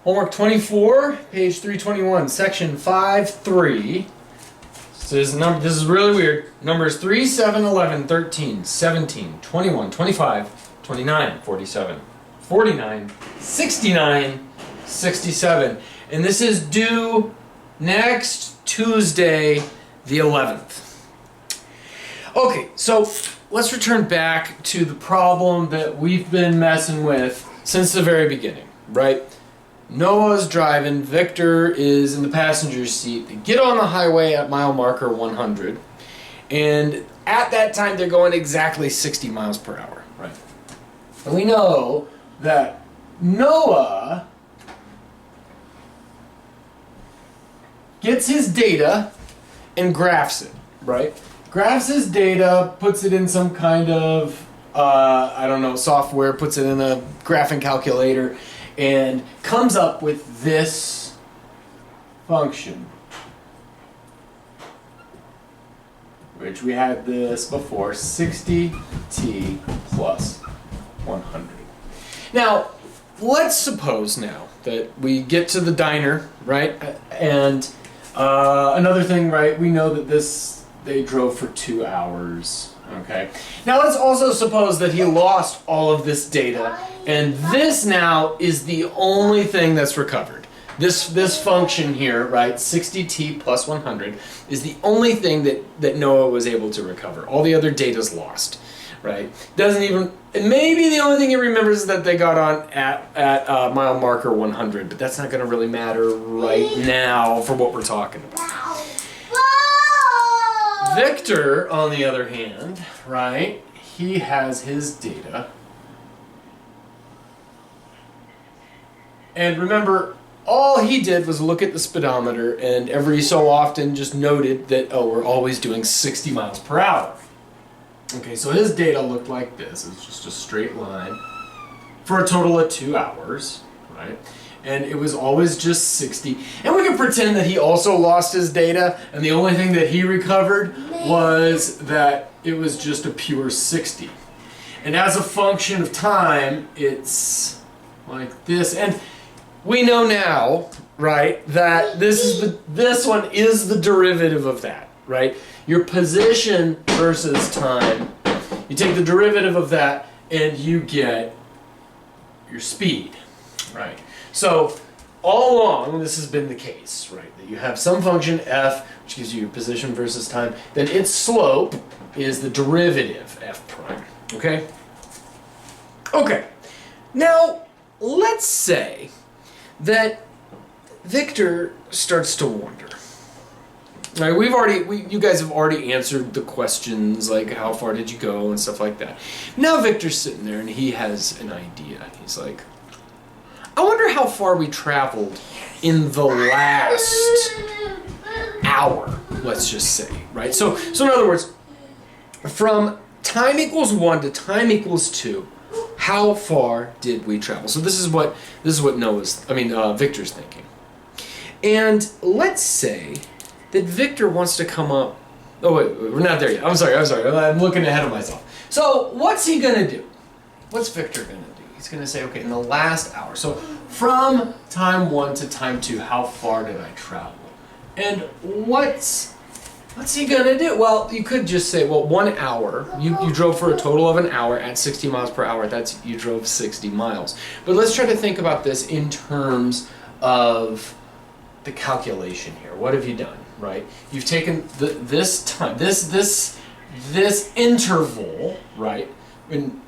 Homework 24, page 321, section 5.3. This is really weird. Numbers 3, 7, 11, 13, 17, 21, 25, 29, 47, 49, 69, 67. And this is due next Tuesday, the 11th. Okay, so let's return back to the problem that we've been messing with since the very beginning, right? Noah's driving, Victor is in the passenger seat. They get on the highway at mile marker 100, and at that time they're going exactly 60 miles per hour, right? And we know that Noah gets his data and graphs it, right? Graphs his data, puts it in some kind of, software, puts it in a graphing calculator, and comes up with this function, which we had this before, 60t plus 100. Now, let's suppose now that we get to the diner, right? And another thing, right, we know that they drove for 2 hours. Okay. Now let's also suppose that he lost all of this data, and this now is the only thing that's recovered. This function here, right, 60t plus 100, is the only thing that Noah was able to recover. All the other data's lost, right? Maybe the only thing he remembers is that they got on at mile marker 100, but that's not going to really matter right now for what we're talking about. Victor, on the other hand, right, he has his data. And remember, all he did was look at the speedometer and every so often just noted that, oh, we're always doing 60 miles per hour. Okay, so his data looked like this. It's just a straight line for a total of 2 hours, right? And it was always just 60. And we can pretend that he also lost his data, and the only thing that he recovered was that it was just a pure 60. And as a function of time, it's like this. And we know now, right, that this one is the derivative of that, right? Your position versus time. You take the derivative of that, and you get your speed, right? So, all along, this has been the case, right? That you have some function f, which gives you your position versus time, then its slope is the derivative f prime, okay? Okay, now, let's say that Victor starts to wonder. Right, you guys have already answered the questions, like how far did you go and stuff like that. Now Victor's sitting there and he has an idea. He's like, I wonder how far we traveled in the last hour, let's just say, right? So in other words, from time equals 1 to time equals 2, how far did we travel? So this is what Victor's thinking. And let's say that Victor wants to come up. Oh wait, we're not there yet. I'm sorry. I'm looking ahead of myself. So what's he gonna do? What's Victor gonna do? He's going to say, okay, in the last hour, so from time 1 to time 2, how far did I travel? And what's he going to do? Well, you could just say, well, 1 hour, you drove for a total of an hour at 60 miles per hour. You drove 60 miles. But let's try to think about this in terms of the calculation here. What have you done, right? You've taken this time, this interval, right, in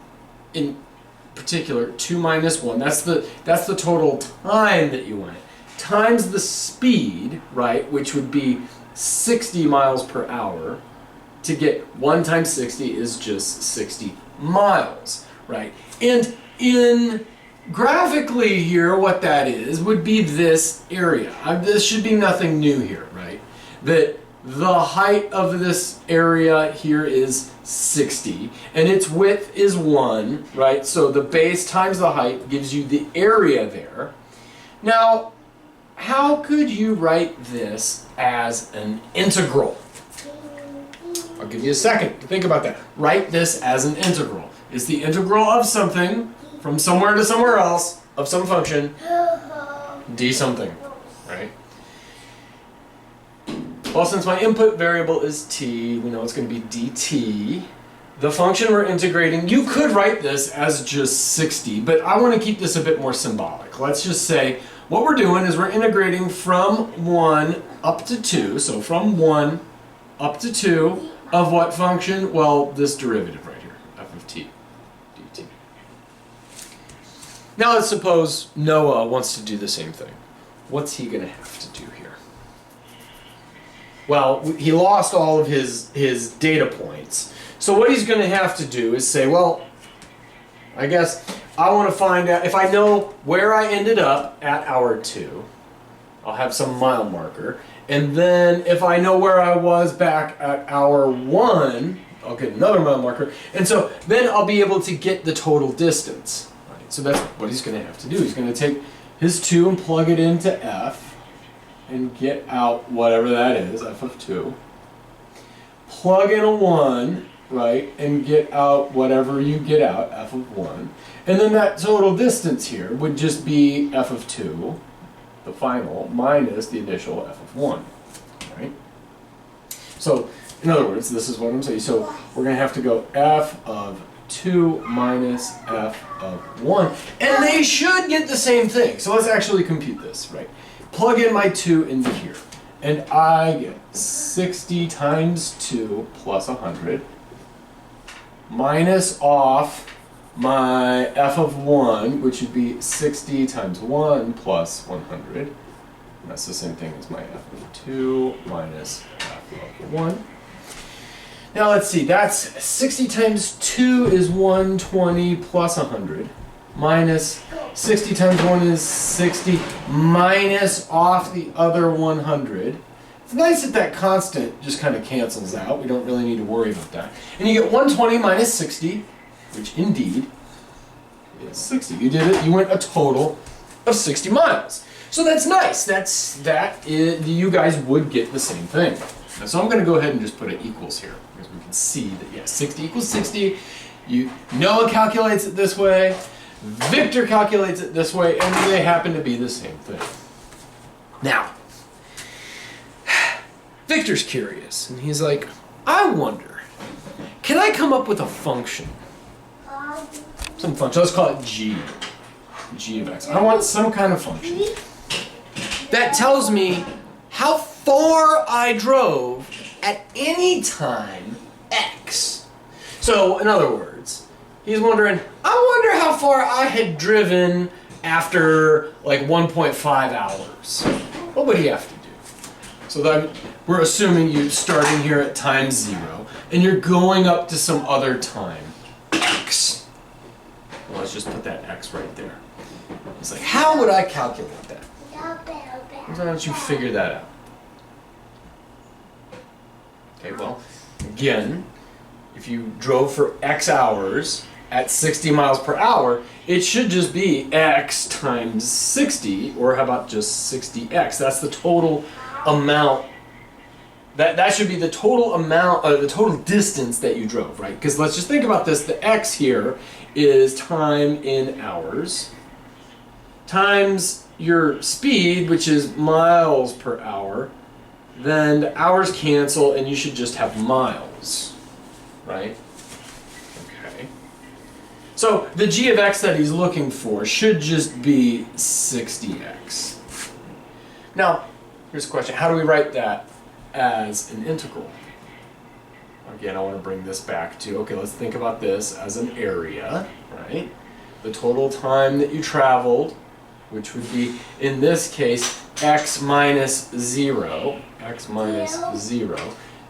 particular, 2 minus 1, that's the total time that you went, times the speed, right, which would be 60 miles per hour. To get 1 times 60 is just 60 miles, right? And in graphically here, what that is would be this area. This should be nothing new here, right? That the height of this area here is 60, and its width is 1, right? So the base times the height gives you the area there. Now, how could you write this as an integral? I'll give you a second to think about that. Write this as an integral. Is the integral of something from somewhere to somewhere else of some function d something, right? Well, since my input variable is t, we know it's going to be dt. The function we're integrating, you could write this as just 60, but I want to keep this a bit more symbolic. Let's just say what we're doing is we're integrating from 1 up to 2, so from 1 up to 2 of what function? Well, this derivative right here, f of t, dt. Now let's suppose Noah wants to do the same thing. What's he going to have to do here? Well, he lost all of his data points. So what he's going to have to do is say, well, I guess I want to find out, if I know where I ended up at hour 2, I'll have some mile marker. And then if I know where I was back at hour 1, I'll get another mile marker. And so then I'll be able to get the total distance. Right? So that's what he's going to have to do. He's going to take his 2 and plug it into f and get out whatever that is, f of 2. Plug in a 1. Right, and get out whatever you get out, f of 1. And then that total distance here would just be f of 2, the final, minus the initial f of 1. Right? So, in other words, this is what I'm saying. So, we're going to have to go f of 2 minus f of 1. And they should get the same thing. So, let's actually compute this, right? Plug in my 2 into here. And I get 60 times 2 plus 100. Minus off my f of 1, which would be 60 times 1 plus 100. And that's the same thing as my f of 2 minus f of 1. Now let's see, that's 60 times 2 is 120 plus 100. Minus 60 times 1 is 60 minus off the other 100. It's nice that that constant just kind of cancels out. We don't really need to worry about that. And you get 120 minus 60, which indeed is 60. You did it. You went a total of 60 miles. So that's nice. You guys would get the same thing. Now, so I'm going to go ahead and just put it equals here, because we can see that, yeah, 60 equals 60. Noah calculates it this way. Victor calculates it this way, and they happen to be the same thing. Now, Victor's curious, and he's like, I wonder, can I come up with a function? Some function, let's call it g of x. I want some kind of function that tells me how far I drove at any time x. So, in other words, he's wondering, I wonder how far I had driven after like 1.5 hours. What would he have to do? So that we're assuming you're starting here at time 0, and you're going up to some other time, x. Well, let's just put that x right there. It's like, how would I calculate that? Why don't you figure that out? Okay, well, again, if you drove for x hours at 60 miles per hour, it should just be x times 60, or how about just 60x? That's the total amount. That should be the total amount, the total distance that you drove, right? Because let's just think about this. The x here is time in hours times your speed, which is miles per hour. Then the hours cancel, and you should just have miles, right? Okay. So the g of x that he's looking for should just be 60x. Now, here's a question. How do we write that as an integral? Again, I want to bring this back to, okay, let's think about this as an area, right? The total time that you traveled, which would be, in this case, x minus 0,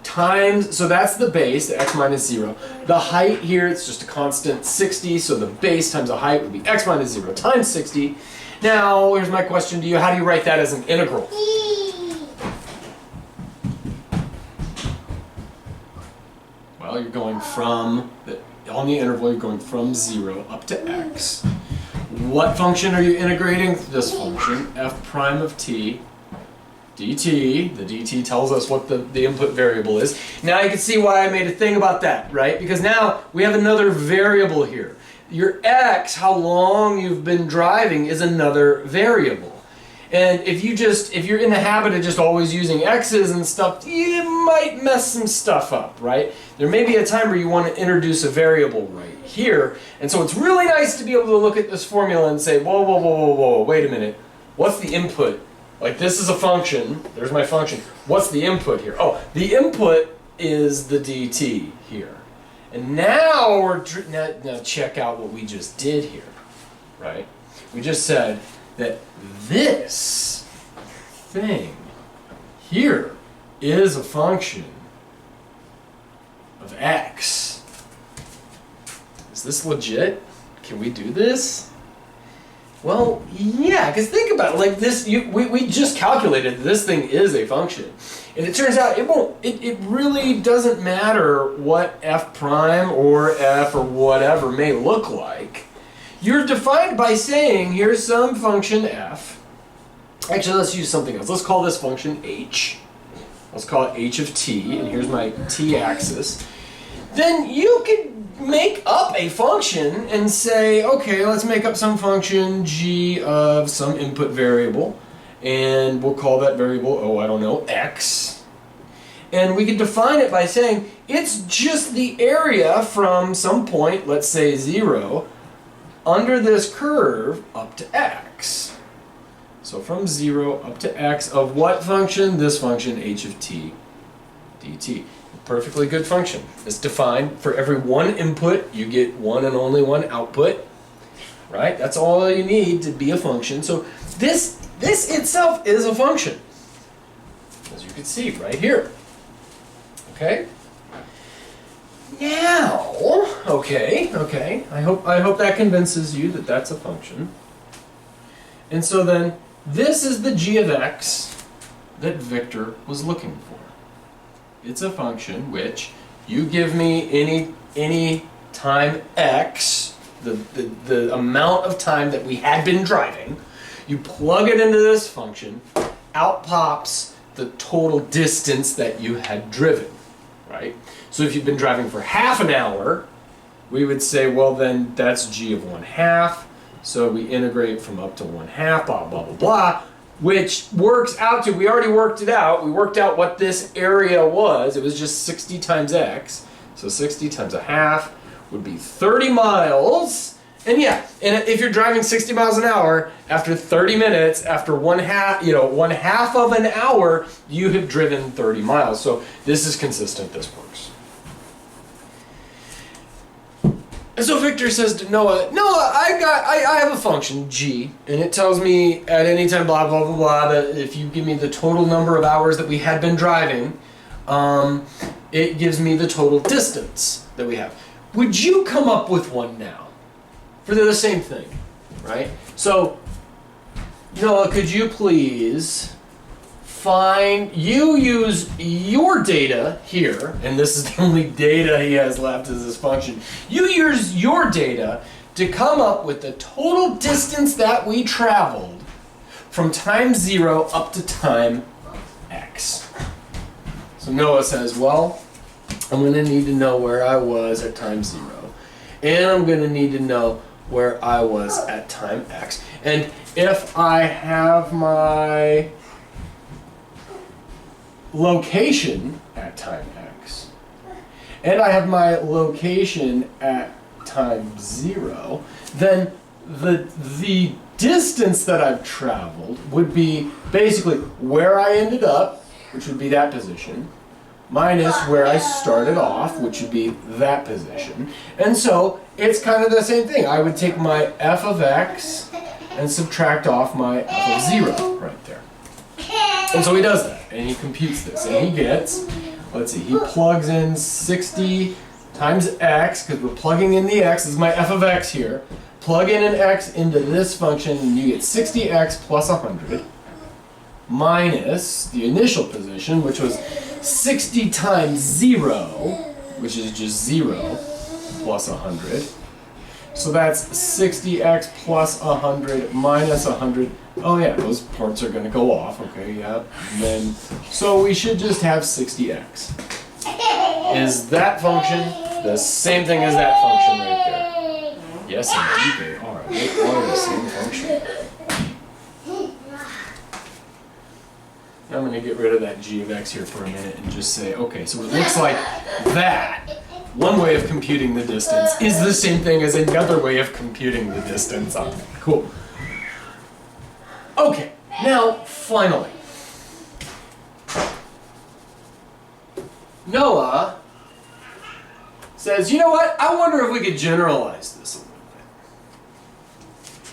times, so that's the base, the x minus 0. The height here, it's just a constant 60, so the base times the height would be x minus 0 times 60. Now, here's my question to you. How do you write that as an integral? Well, you're going from, on the interval, you're going from 0 up to x. What function are you integrating? This function, f prime of t, dt. The dt tells us what the input variable is. Now you can see why I made a thing about that, right? Because now we have another variable here. Your x, how long you've been driving, is another variable. And if you're in the habit of just always using x's and stuff, you might mess some stuff up, right? There may be a time where you want to introduce a variable right here, and so it's really nice to be able to look at this formula and say, whoa, whoa, whoa, whoa, whoa, wait a minute. What's the input? Like, this is a function. There's my function. What's the input here? Oh, the input is the dt here. And now now check out what we just did here, right? We just said that this thing here is a function of x. Is this legit? Can we do this? Well, yeah, because think about it. Like this, we just calculated that this thing is a function. And it turns out it really doesn't matter what f prime or f or whatever may look like. You're defined by saying, here's some function f. Actually, let's use something else. Let's call this function h. Let's call it h of t, and here's my t-axis. Then you could make up a function and say, okay, let's make up some function g of some input variable, and we'll call that variable, oh, I don't know, x. And we could define it by saying it's just the area from some point, let's say 0, under this curve up to x. So from 0 up to x of what function? This function, h of t dt. Perfectly good function. It's defined for every one input, you get one and only one output. Right? That's all you need to be a function. So this itself is a function, as you can see right here. Okay? Now, okay, I hope that convinces you that that's a function. And so then, this is the g of x that Victor was looking for. It's a function which you give me any time x, the amount of time that we had been driving, you plug it into this function, out pops the total distance that you had driven, right? So if you've been driving for half an hour, we would say, well then that's g of 1/2. So we integrate from up to 1/2, blah, blah, blah, blah, which works out to, we already worked it out. We worked out what this area was. It was just 60 times x. So 60 times 1/2 would be 30 miles. And yeah, and if you're driving 60 miles an hour, after 30 minutes, after 1/2 of an hour, you have driven 30 miles. So this is consistent, this works. And so Victor says to Noah, I have a function, g, and it tells me at any time, blah, blah, blah, blah, that if you give me the total number of hours that we had been driving, it gives me the total distance that we have. Would you come up with one now? For the same thing, right? So, Noah, could you please use your data here, and this is the only data he has left as this function. You use your data to come up with the total distance that we traveled from time 0 up to time x. So Noah says, well, I'm going to need to know where I was at time 0, and I'm going to need to know where I was at time x. And if I have my location at time x, and I have my location at time 0, then the distance that I've traveled would be basically where I ended up, which would be that position, minus where I started off, which would be that position. And so it's kind of the same thing. I would take my f of x and subtract off my f of 0 right there. And so he does that, and he computes this, and he gets, let's see, he plugs in 60 times x, because we're plugging in the x, this is my f of x here, plug in an x into this function, and you get 60x plus 100, minus the initial position, which was 60 times 0, which is just 0, plus 100. So that's 60x plus 100 minus 100. Oh yeah, those parts are going to go off. Okay, yeah. And then, so we should just have 60x. Is that function the same thing as that function right there? Yes, indeed they are. They are the same function. I'm going to get rid of that g of x here for a minute and just say, okay, so it looks like that one way of computing the distance is the same thing as another way of computing the distance. Cool. Okay, now finally, Noah says, you know what, I wonder if we could generalize this a little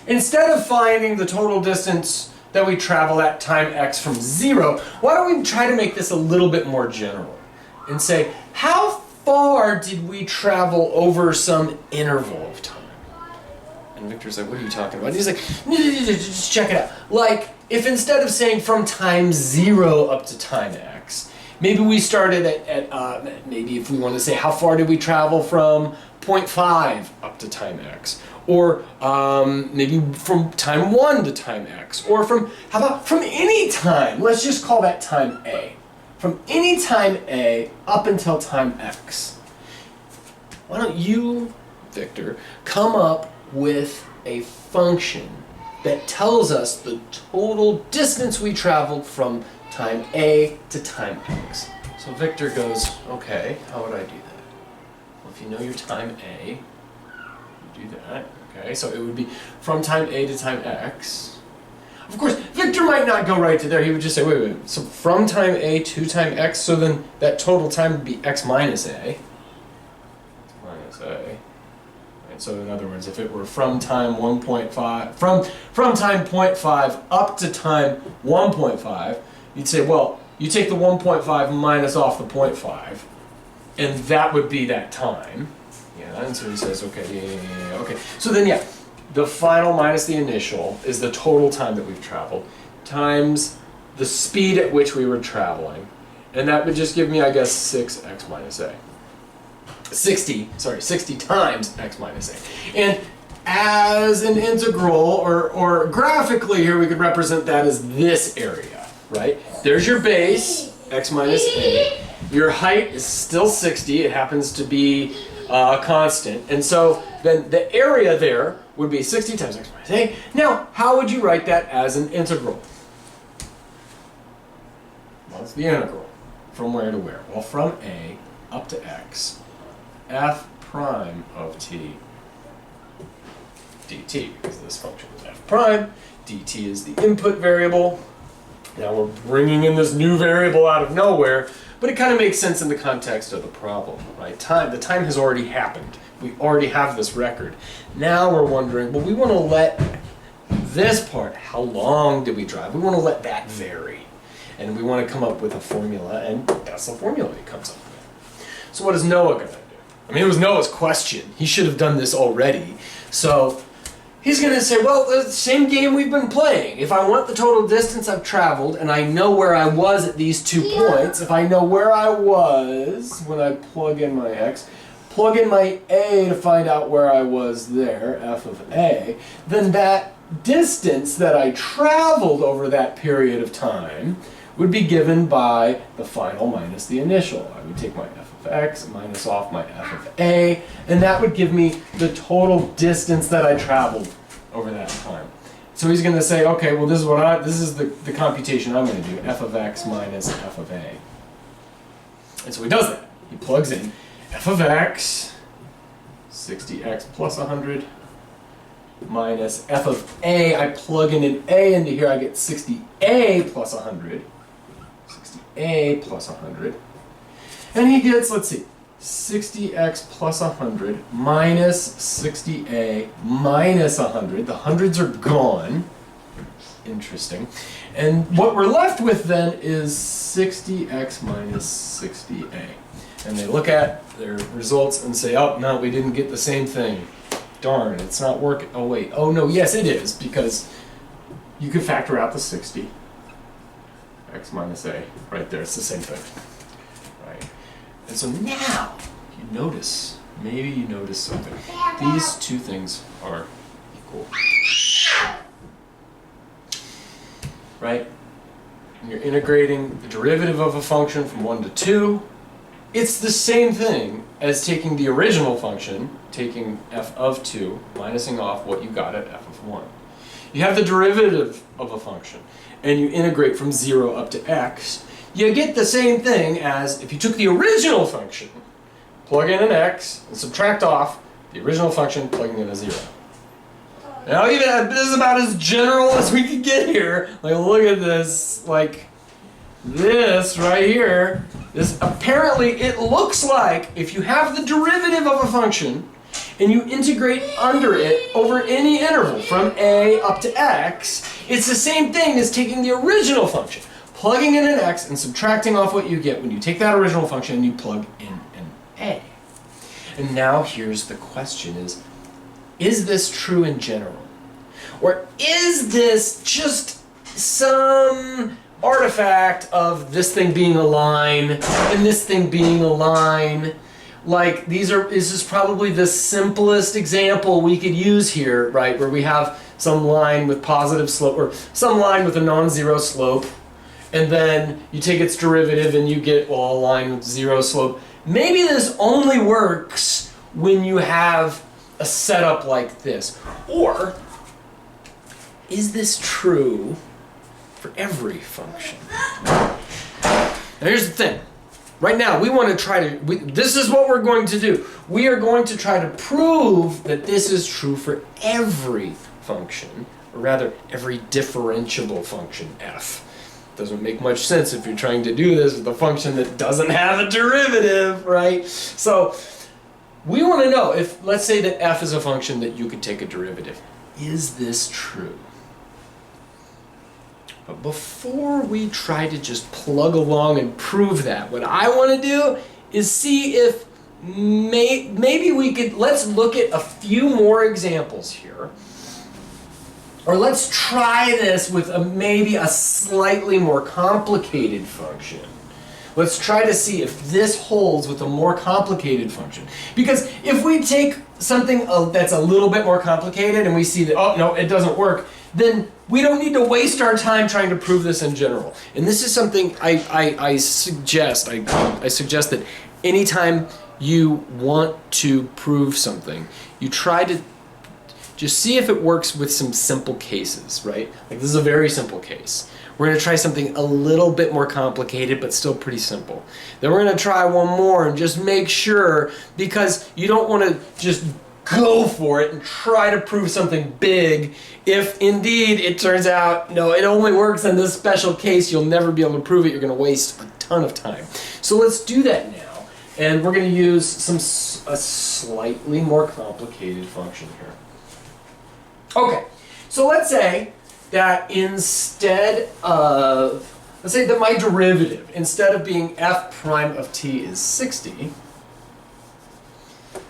bit. Instead of finding the total distance that we travel at time x from 0, why don't we try to make this a little bit more general and say, how far did we travel over some interval of time? And Victor's like, what are you talking about? And he's like, just check it out. Like, if instead of saying from time 0 up to time x, maybe we started at maybe if we want to say how far did we travel from 0.5 up to time x, or maybe from time 1 to time x, or how about from any time, let's just call that time a. From any time a up until time x. Why don't you, Victor, come up with a function that tells us the total distance we traveled from time a to time x. So Victor goes, okay, how would I do that? Well, if you know your time a, you do that. Okay, so it would be from time a to time x. Of course, Victor might not go right to there. He would just say, wait. So from time a to time x, so then that total time would be x minus a. Minus a. Right, so in other words, if it were from time 1.5, from time 0.5 up to time 1.5, you'd say, well, you take the 1.5 minus off the 0.5, and that would be that time. Yeah, and so he says, okay, yeah, okay. So then, yeah, the final minus the initial is the total time that we've traveled times the speed at which we were traveling. And that would just give me, I guess, 6x minus a. 60 times x minus a. And as an integral, or graphically here, we could represent that as this area, right? There's your base, x minus a. Your height is still 60. It happens to be constant. And so then the area there would be 60 times x minus a. Now, how would you write that as an integral? What's the integral? From where to where? Well, from a up to x, f prime of t dt, because this function is f prime. dt is the input variable. Now we're bringing in this new variable out of nowhere, but it kind of makes sense in the context of the problem, right? The time has already happened. We already have this record. Now we're wondering, well, we want to let this part, how long did we drive? We want to let that vary. And we want to come up with a formula, and that's the formula he comes up with. So what is Noah going to do? I mean, it was Noah's question. He should have done this already. So he's going to say, well, the same game we've been playing. If I want the total distance I've traveled, and I know where I was at these 2 points, if I know where I was when I plug in my x, plug in my a to find out where I was there, f of a, then that distance that I traveled over that period of time would be given by the final minus the initial. I would take my f of x minus off my f of a, and that would give me the total distance that I traveled over that time. So he's going to say, okay, well, this is the computation I'm going to do, f of x minus f of a. And so he does that. He plugs in f of x, 60x plus 100, minus f of a. I plug in an a into here, I get 60a plus 100. 60a plus 100. And he gets, let's see, 60x plus 100 minus 60a minus 100. The hundreds are gone. Interesting. And what we're left with then is 60x minus 60a. And they look at their results and say, oh, no, we didn't get the same thing. Darn, it's not working. Oh, wait. Oh, no, yes, it is, because you could factor out the 60. X minus a, right there, it's the same thing. Right? And so now, you notice, maybe you notice something. These two things are equal. Right? When you're integrating the derivative of a function from 1 to 2, it's the same thing as taking the original function, taking f of 2, minusing off what you got at f of 1. You have the derivative of a function. and you integrate from 0 up to x, you get the same thing as if you took the original function, plug in an x, and subtract off the original function, plugging in a 0. Now even this is about as general as we could get here. Like, look at this, like this right here. This apparently, it looks like if you have the derivative of a function and you integrate under it over any interval from a up to x, it's the same thing as taking the original function, plugging in an x and subtracting off what you get when you take that original function and you plug in an a. And now here's the question is this true in general? Or is this just some artifact of this thing being a line and this thing being a line? Like, this is probably the simplest example we could use here, right? Where we have some line with positive slope or some line with a non-zero slope, and then you take its derivative and you get, well, a line with 0 slope. Maybe this only works when you have a setup like this. Or is this true for every function? Now here's the thing. Right now, we want to try to, this is what we're going to do. We are going to try to prove that this is true for every function, or rather, every differentiable function f. Doesn't make much sense if you're trying to do this with a function that doesn't have a derivative, right? So, we want to know if, let's say that f is a function that you could take a derivative. Is this true? But before we try to just plug along and prove that, what I want to do is see if maybe we could, let's look at a few more examples here. Or let's try this with maybe a slightly more complicated function. Let's try to see if this holds with a more complicated function. Because if we take something that's a little bit more complicated and we see that, oh, no, it doesn't work, then we don't need to waste our time trying to prove this in general. And this is something I suggest. I suggest that anytime you want to prove something, you try to just see if it works with some simple cases, right? Like, this is a very simple case. We're going to try something a little bit more complicated, but still pretty simple. Then we're going to try one more and just make sure, because you don't want to just go for it and try to prove something big if indeed it turns out, no, it only works in this special case, you'll never be able to prove it, you're going to waste a ton of time. So let's do that now, and we're going to use a slightly more complicated function here. Okay, so let's say that instead of, let's say that my derivative, instead of being f prime of t is 60,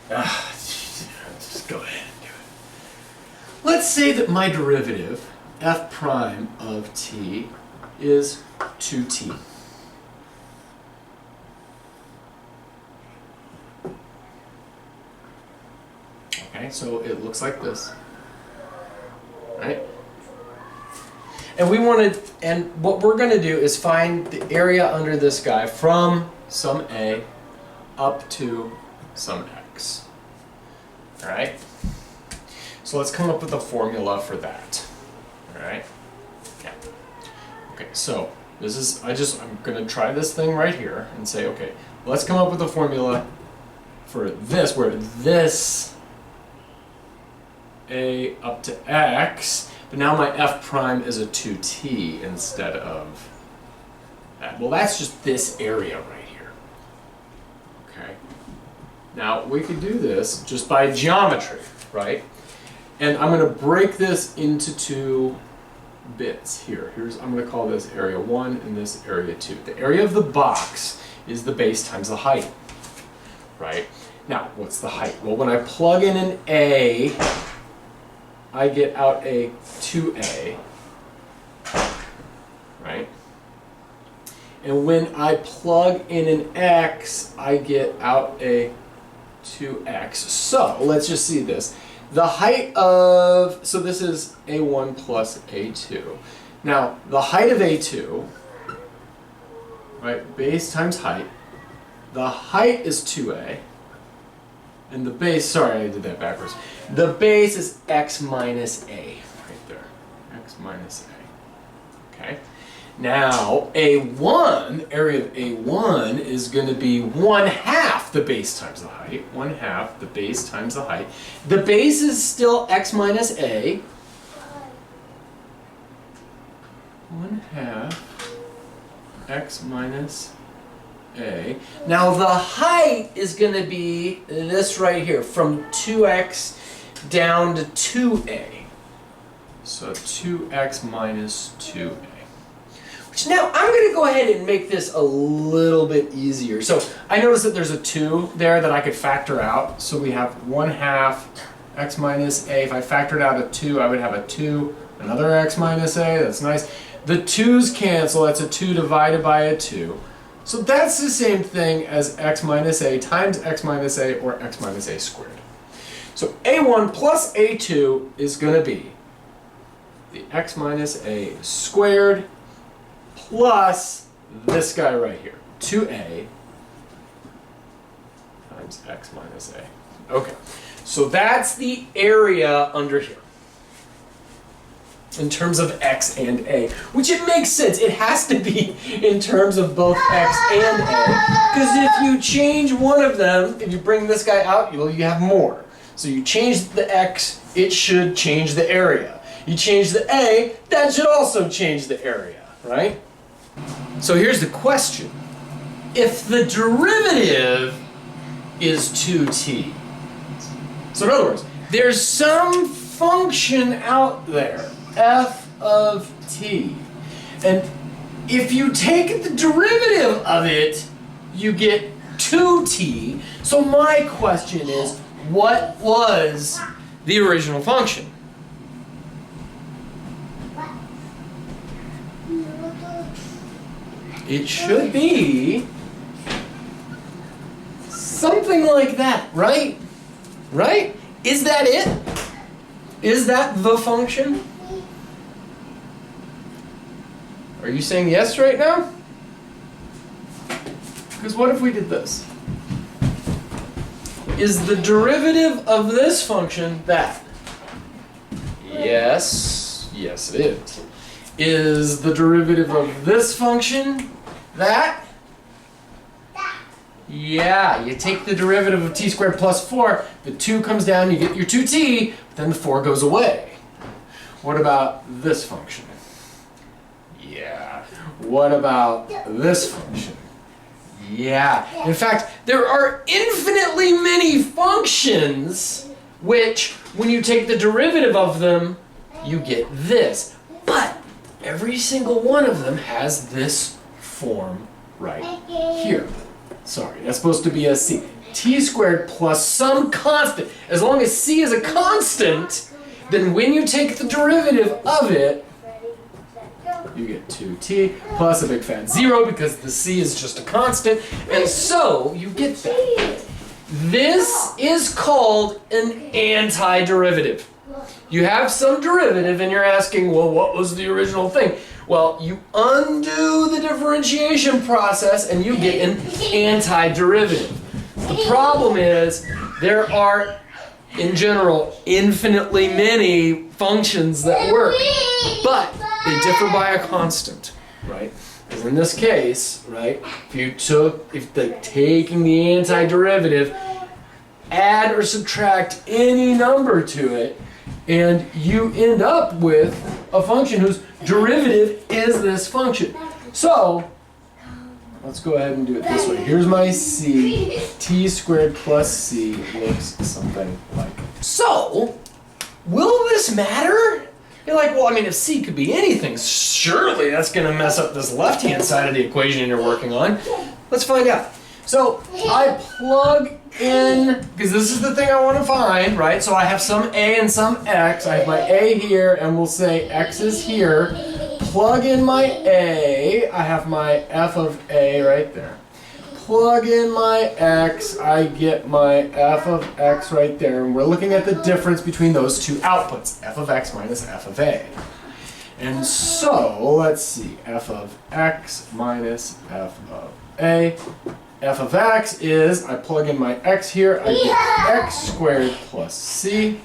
just go ahead and do it. Let's say that my derivative, f prime of t, is 2t. Okay, so it looks like this, right? And we want to, and what we're going to do is find the area under this guy from some a up to some x. All right? So let's come up with a formula for that. All right? Yeah. Okay, so this is, I'm going to try this thing right here and say, okay, let's come up with a formula for this, where this a up to x, but now my f prime is a 2t instead of that. Well, that's just this area right here. Okay. Now, we could do this just by geometry, right? And I'm going to break this into 2 bits here. I'm going to call this area 1 and this area 2. The area of the box is the base times the height, right? Now, what's the height? Well, when I plug in an a, I get out a 2a, right? And when I plug in an x, I get out a 2x. So let's just see this. The height of, so this is a1 plus a2. Now, the height of a2, right, base times height, the height is 2a, and the base, sorry, I did that backwards. The base is x minus a, right there. X minus a. Okay. Now, A1, area of A1 is going to be 1/2 the base times the height. 1/2 the base times the height. The base is still x minus a. 1/2 x minus a. Now, the height is going to be this right here, from 2x down to 2a. So 2x minus 2a. Now, I'm going to go ahead and make this a little bit easier. So I notice that there's a 2 there that I could factor out. So we have 1/2 x minus a. If I factored out a 2, I would have a 2, another x minus a. That's nice. The 2's cancel. That's a 2 divided by a 2. So that's the same thing as x minus a times x minus a, or x minus a squared. So a1 plus a2 is going to be the x minus a squared plus this guy right here, 2a times x minus a. Okay, so that's the area under here in terms of x and a, which it makes sense. It has to be in terms of both x and a, because if you change one of them, if you bring this guy out, you have more. So you change the x, it should change the area. You change the a, that should also change the area, right? So here's the question. If the derivative is 2t, so in other words, there's some function out there, f of t, and if you take the derivative of it, you get 2t. So my question is, what was the original function? It should be something like that, right? Right? Is that it? Is that the function? Are you saying yes right now? Because what if we did this? Is the derivative of this function that? Yes. Yes, it is. Is the derivative of this function that? Yeah, you take the derivative of t squared plus 4, the 2 comes down, you get your 2t, but then the 4 goes away. What about this function? Yeah. What about this function? Yeah. In fact, there are infinitely many functions which, when you take the derivative of them, you get this. But every single one of them has this form right here. Sorry, that's supposed to be a c. T squared plus some constant. As long as c is a constant, then when you take the derivative of it, you get 2t plus a big fat 0 because the c is just a constant, and so you get that. This is called an antiderivative. You have some derivative and you're asking, well, what was the original thing? Well, you undo the differentiation process and you get an antiderivative. The problem is there are, in general, infinitely many functions that work, but they differ by a constant, right? Because in this taking the antiderivative, add or subtract any number to it, and you end up with a function whose derivative is this function. So, let's go ahead and do it this way. Here's my c. T squared plus c looks something like. So, will this matter? You're like, well, I mean, if c could be anything, surely that's going to mess up this left-hand side of the equation you're working on. Let's find out. So, I plug in, because this is the thing I want to find, right? So I have some a and some x. I have my a here, and we'll say x is here. Plug in my a. I have my f of a right there. Plug in my x. I get my f of x right there. And we're looking at the difference between those two outputs, f of x minus f of a. And so, let's see, f of x minus f of a. F of x is, I plug in my x here, I get x squared plus c.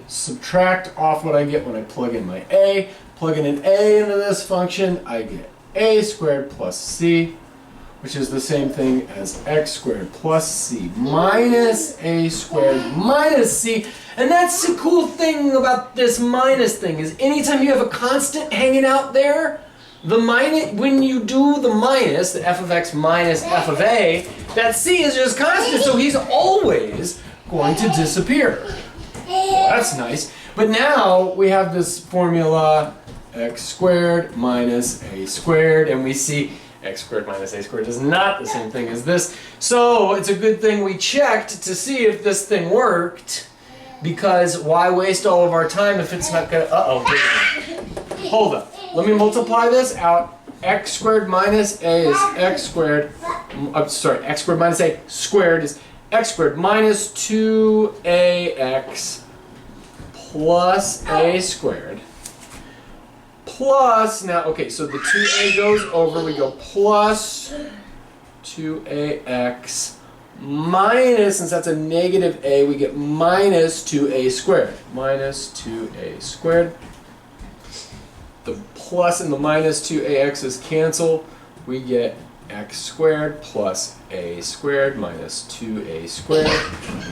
Subtract off what I get when I plug in my a. Plugging an a into this function, I get a squared plus c, which is the same thing as x squared plus c minus a squared minus c. And that's the cool thing about this minus thing, is anytime you have a constant hanging out there, the minus, when you do the minus, the f of x minus f of a, that c is just constant, so he's always going to disappear. Well, that's nice. But now we have this formula x squared minus a squared, and we see x squared minus a squared is not the same thing as this. So it's a good thing we checked to see if this thing worked, because why waste all of our time if it's not gonna, hold up. Let me multiply this out. X squared minus a is x squared, x squared minus a squared is x squared minus 2ax plus a squared. Plus, now, okay, so the 2a goes over, we go plus 2ax minus, since that's a negative a, we get minus 2a squared. Minus 2a squared. The plus and the minus 2ax's cancel. We get x squared plus a squared minus 2a squared,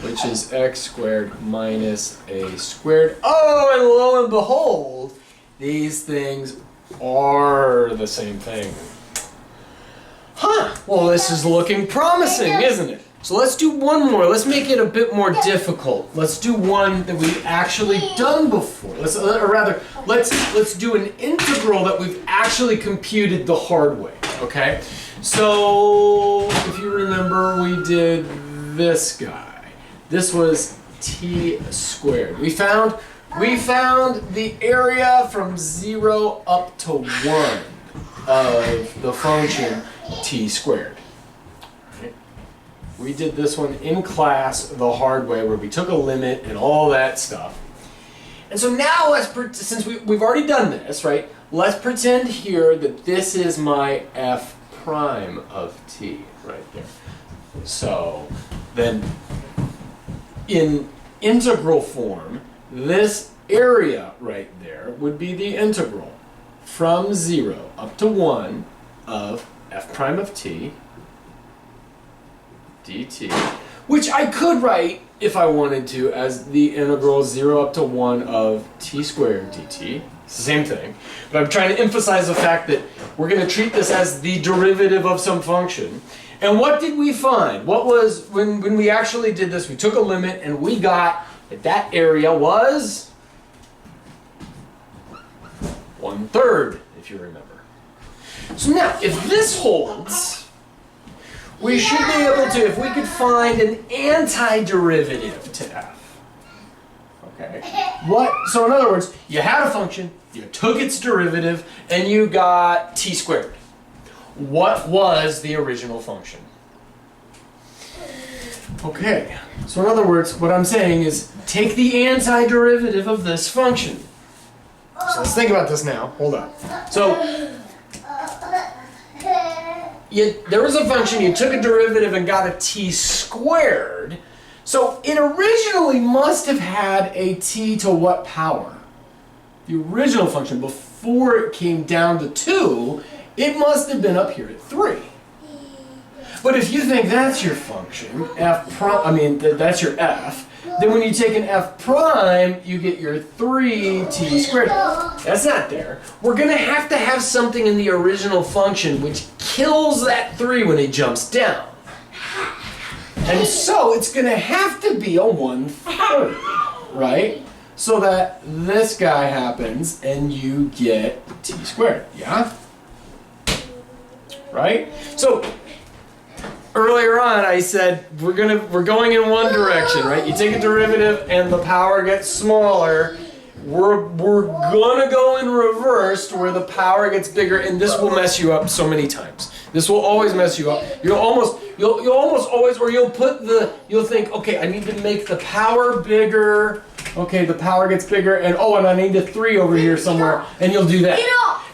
which is x squared minus a squared. Oh, and lo and behold, these things are the same thing. Huh, well this is looking promising, isn't it? So let's do one more. Let's make it a bit more difficult. Let's do one that we've actually done before. Let's do an integral that we've actually computed the hard way, okay? So if you remember, we did this guy. This was t squared. We found the area from 0 up to 1 of the function t squared. Right? We did this one in class the hard way, where we took a limit and all that stuff. And so now since we've already done this, right? Let's pretend here that this is my f prime of t right there. So then in integral form, this area right there would be the integral from 0 up to 1 of f prime of t dt, which I could write, if I wanted to, as the integral 0 up to 1 of t squared dt. It's the same thing. But I'm trying to emphasize the fact that we're going to treat this as the derivative of some function. And what did we find? What was, when we actually did this, we took a limit and we got that area was 1/3, if you remember. So now, if this holds, we should be able to, if we could find an antiderivative to f. Okay. So in other words, you had a function, you took its derivative, and you got t squared. What was the original function? Okay. So in other words, what I'm saying is, take the antiderivative of this function. So let's think about this now. Hold on. So there was a function, you took a derivative and got a t squared. So it originally must have had a t to what power? The original function, before it came down to 2, it must have been up here at 3. But if you think that's your function, that's your f, then when you take an f prime, you get your 3t squared. That's not there. We're going to have something in the original function which kills that 3 when it jumps down. And so it's going to have to be a 1/3, right? So that this guy happens and you get t squared, yeah? Right? So earlier on I said we're going in one direction, right? You take a derivative and the power gets smaller. We're gonna go in reverse to where the power gets bigger, and this will mess you up so many times. This will always mess you up. You'll almost always, or you'll think, okay, I need to make the power bigger. Okay, the power gets bigger, and and I need a 3 over here somewhere, and you'll do that.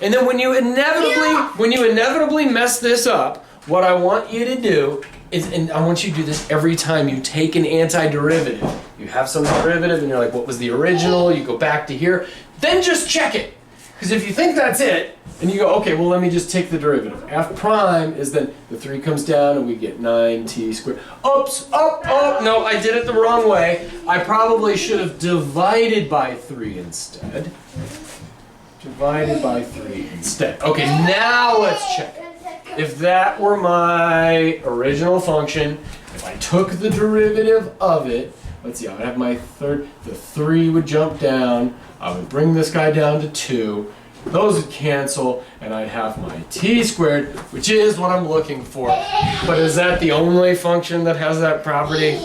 And then when you inevitably mess this up, what I want you to do is, and I want you to do this every time you take an antiderivative. You have some derivative, and you're like, what was the original? You go back to here. Then just check it. Because if you think that's it, and you go, okay, well, let me just take the derivative. F prime is then the 3 comes down and we get 9t squared. Oops, no, I did it the wrong way. I probably should have divided by 3 instead. Divided by 3 instead. Okay, now let's check. If that were my original function, if I took the derivative of it, let's see, I would have my third, the 3 would jump down, I would bring this guy down to 2, those would cancel, and I'd have my t squared, which is what I'm looking for. But is that the only function that has that property?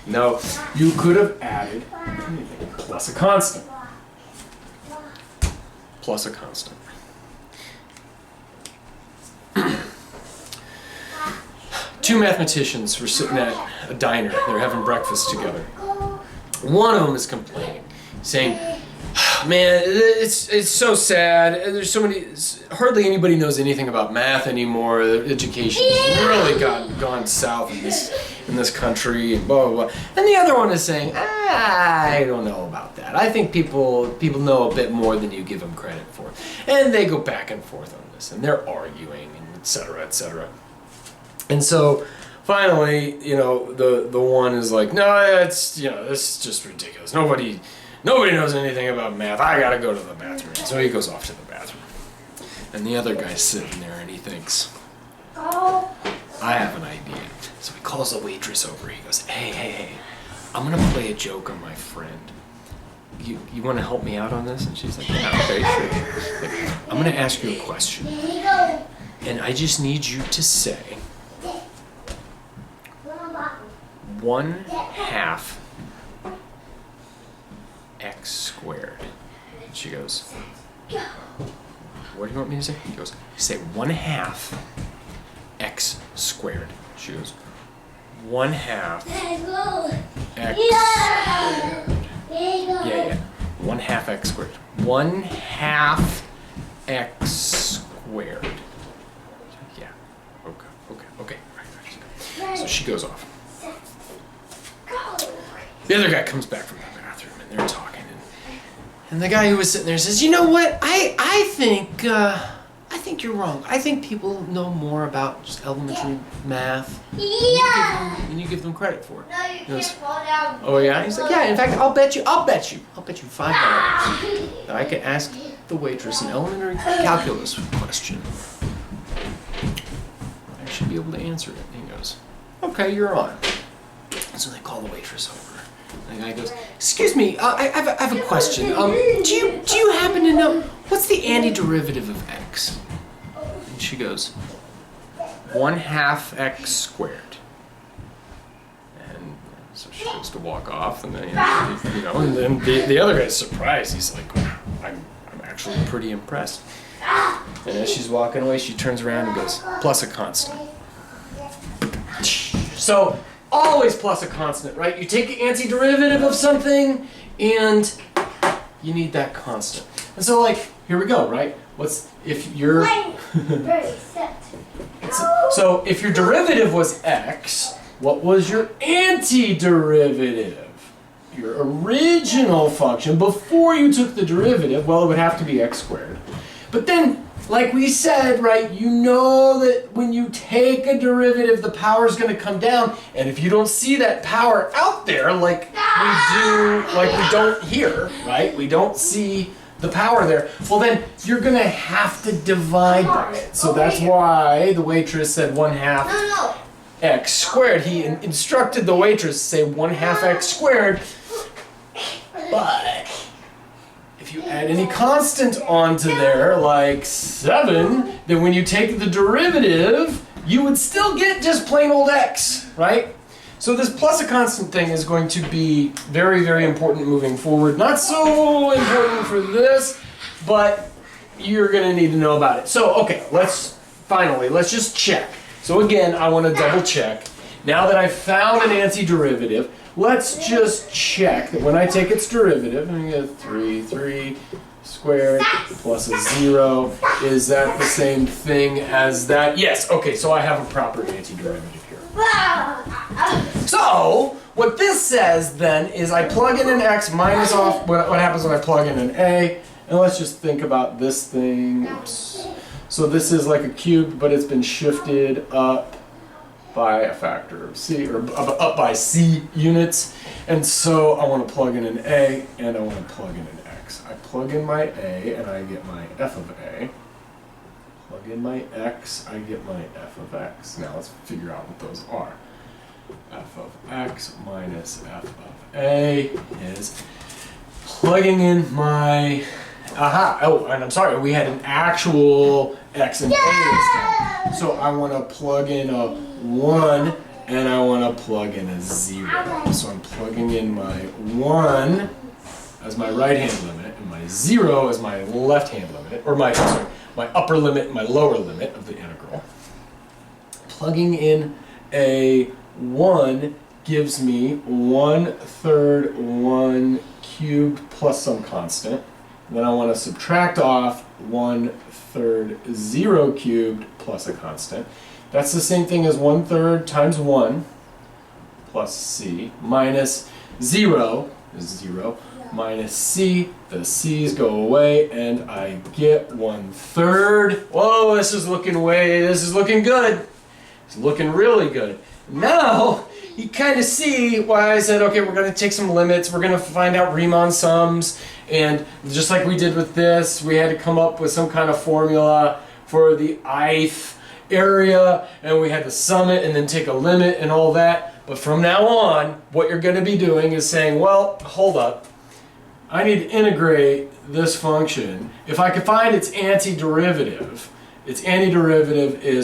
No, you could have added anything plus a constant. Plus a constant. Two mathematicians were sitting at a diner. They're having breakfast together. One of them is complaining, saying, "Man, it's so sad. There's so many. Hardly anybody knows anything about math anymore. Education has really gone south in this country, and blah blah blah." And the other one is saying, "I don't know about that. I think people know a bit more than you give them credit for." And they go back and forth on this, and they're arguing, and et cetera, et cetera. And so finally, the one is like, "No, it's this is just ridiculous. Nobody knows anything about math. I gotta go to the bathroom." So he goes off to the bathroom. And the other guy's sitting there and he thinks, "I have an idea." So he calls the waitress over. He goes, Hey, I'm gonna play a joke on my friend. You wanna help me out on this?" And she's like, "Yeah, okay, sure." Like, "I'm gonna ask you a question. And I just need you to say 1/2 x squared." And she goes, "What do you want me to say?" He goes, "Say 1/2 x squared." She goes, 1/2 x squared. Yeah. 1/2 x squared. 1/2 x squared. Yeah. Okay. Right. So she goes off. The other guy comes back from the bathroom and they're talking, and the guy who was sitting there says, "You know what? I think you're wrong. I think people know more about just elementary math than you give them credit for." No, you can't fall down. "Oh yeah?" He's like, "Yeah. In fact, I'll bet you $5 that I can ask the waitress an elementary calculus question. I should be able to answer it." And he goes, "Okay, you're on." So they call the waitress over. And the guy goes, "Excuse me, I have a question. Do you happen to know what's the antiderivative of x?" And she goes, 1/2 x squared. And so she goes to walk off, and then and then the other guy's surprised. He's like, "I'm actually pretty impressed." And as she's walking away, she turns around and goes, "Plus a constant." So always plus a constant, right? You take the antiderivative of something, and you need that constant. And so, here we go, right? If your so if your derivative was x, what was your antiderivative? Your original function before you took the derivative, well, it would have to be x squared. But then, like we said, right, you know that when you take a derivative, the power is going to come down, and if you don't see that power out there, like we don't here, right? We don't see the power there. Well, then you're going to have to divide by it. So that's why the waitress said 1/2 x squared. He instructed the waitress to say 1/2 x squared, but if you add any constant onto there, like 7, then when you take the derivative, you would still get just plain old x, right? So this plus a constant thing is going to be very, very important moving forward. Not so important for this, but you're going to need to know about it. So, okay, let's just check. So again, I want to double check. Now that I've found an antiderivative, let's just check that when I take its derivative, I'm going to get 3 squared plus a 0. Is that the same thing as that? Yes. Okay, so I have a proper antiderivative here. So what this says then is I plug in an x minus off what happens when I plug in an a, And let's just think about this thing. Oops. So this is like a cube, but it's been shifted up by a factor of c, or up by c units. And so I want to plug in an a, and I want to plug in an x. I plug in my a, and I get my f of a. Plug in my x, I get my f of x. Now let's figure out what those are. F of x minus f of a is plugging in my, oh, and I'm sorry, we had an actual x and a this time. So I want to plug in a 1 and I want to plug in a 0. So I'm plugging in my 1 as my right hand limit and my 0 as my left hand limit, or my upper limit and my lower limit of the integral. Plugging in a 1 gives me 1/3 1 cubed plus some constant. Then I want to subtract off 1/3 0 cubed plus a constant. That's the same thing as 1/3 times 1 plus c minus 0 is 0 minus c. The c's go away and I get 1/3. Whoa, this is looking good. It's looking really good. Now you kind of see why I said, okay, we're going to take some limits. We're going to find out Riemann sums. And just like we did with this, we had to come up with some kind of formula for the ith area. And we had to sum it and then take a limit and all that. But from now on, what you're going to be doing is saying, well, hold up. I need to integrate this function. If I could find its antiderivative is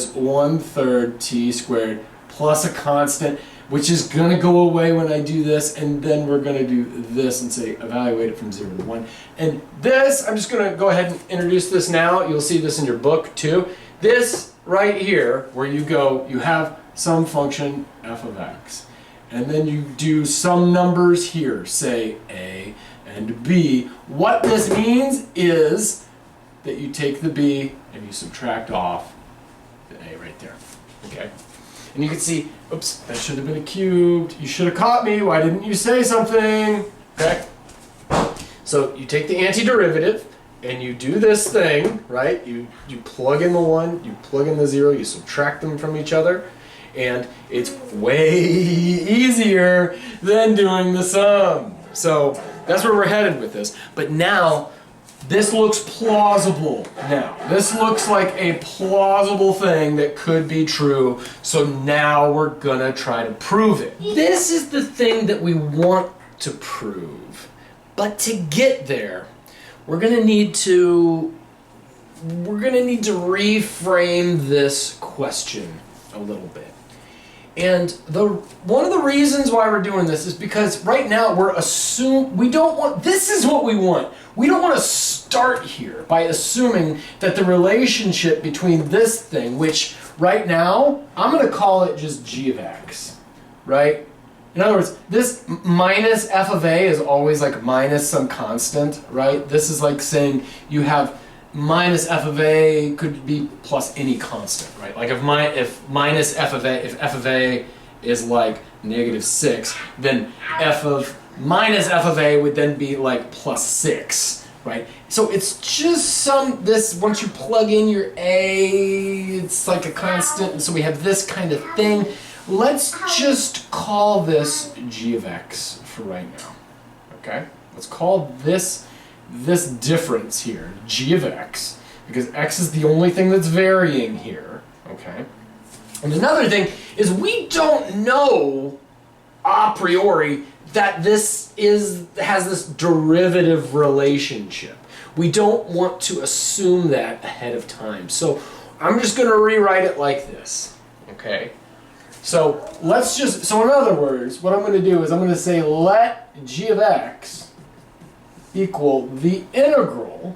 1/3 t squared plus a constant, which is going to go away when I do this, and then we're going to do this and say evaluate it from 0 to 1. And this, I'm just going to go ahead and introduce this now. You'll see this in your book too. This right here, where you go, you have some function f of x. And then you do some numbers here, say a and b. What this means is that you take the b and you subtract off the a right there. Okay? And you can see, oops, that should have been a cubed. You should have caught me. Why didn't you say something? Okay? So you take the antiderivative and you do this thing, right? You plug in the 1, you plug in the 0, you subtract them from each other, and it's way easier than doing the sum. So that's where we're headed with this. But now, this looks plausible now. This looks like a plausible thing that could be true, so now we're gonna try to prove it. This is the thing that we want to prove. But to get there, we're gonna need to reframe this question a little bit. And one of the reasons why we're doing this is because right now this is what we want. We don't want to start here by assuming that the relationship between this thing, which right now, I'm going to call it just g of x, right? In other words, this minus f of a is always like minus some constant, right? This is like saying you have minus f of a could be plus any constant, right? Like if minus f of a is like -6, then minus f of a would then be like +6, right? So it's just once you plug in your a, it's like a constant, and so we have this kind of thing. Let's just call this g of x for right now, okay? Let's call this difference here g of x, because x is the only thing that's varying here, okay? And another thing is we don't know a priori that this has this derivative relationship. We don't want to assume that ahead of time. So I'm just going to rewrite it like this, okay? So in other words, what I'm going to do is I'm going to say let g of x equal the integral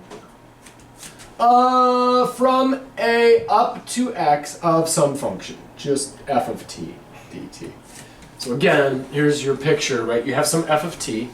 from a up to x of some function, just f of t dt. So again, here's your picture, right? You have some f of t,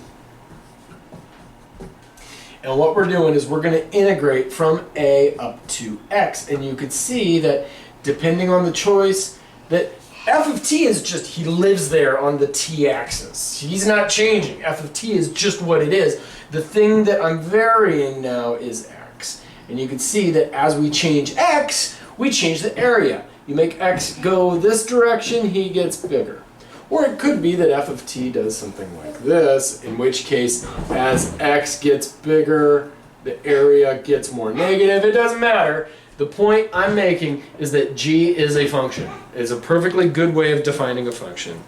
and what we're doing is we're going to integrate from a up to x, and you could see that depending on the choice, that F of t is just, he lives there on the t-axis. He's not changing. F of t is just what it is. The thing that I'm varying now is x. And you can see that as we change x, we change the area. You make x go this direction, he gets bigger. Or it could be that f of t does something like this, in which case, as x gets bigger, the area gets more negative. It doesn't matter. The point I'm making is that g is a function. It's a perfectly good way of defining a function.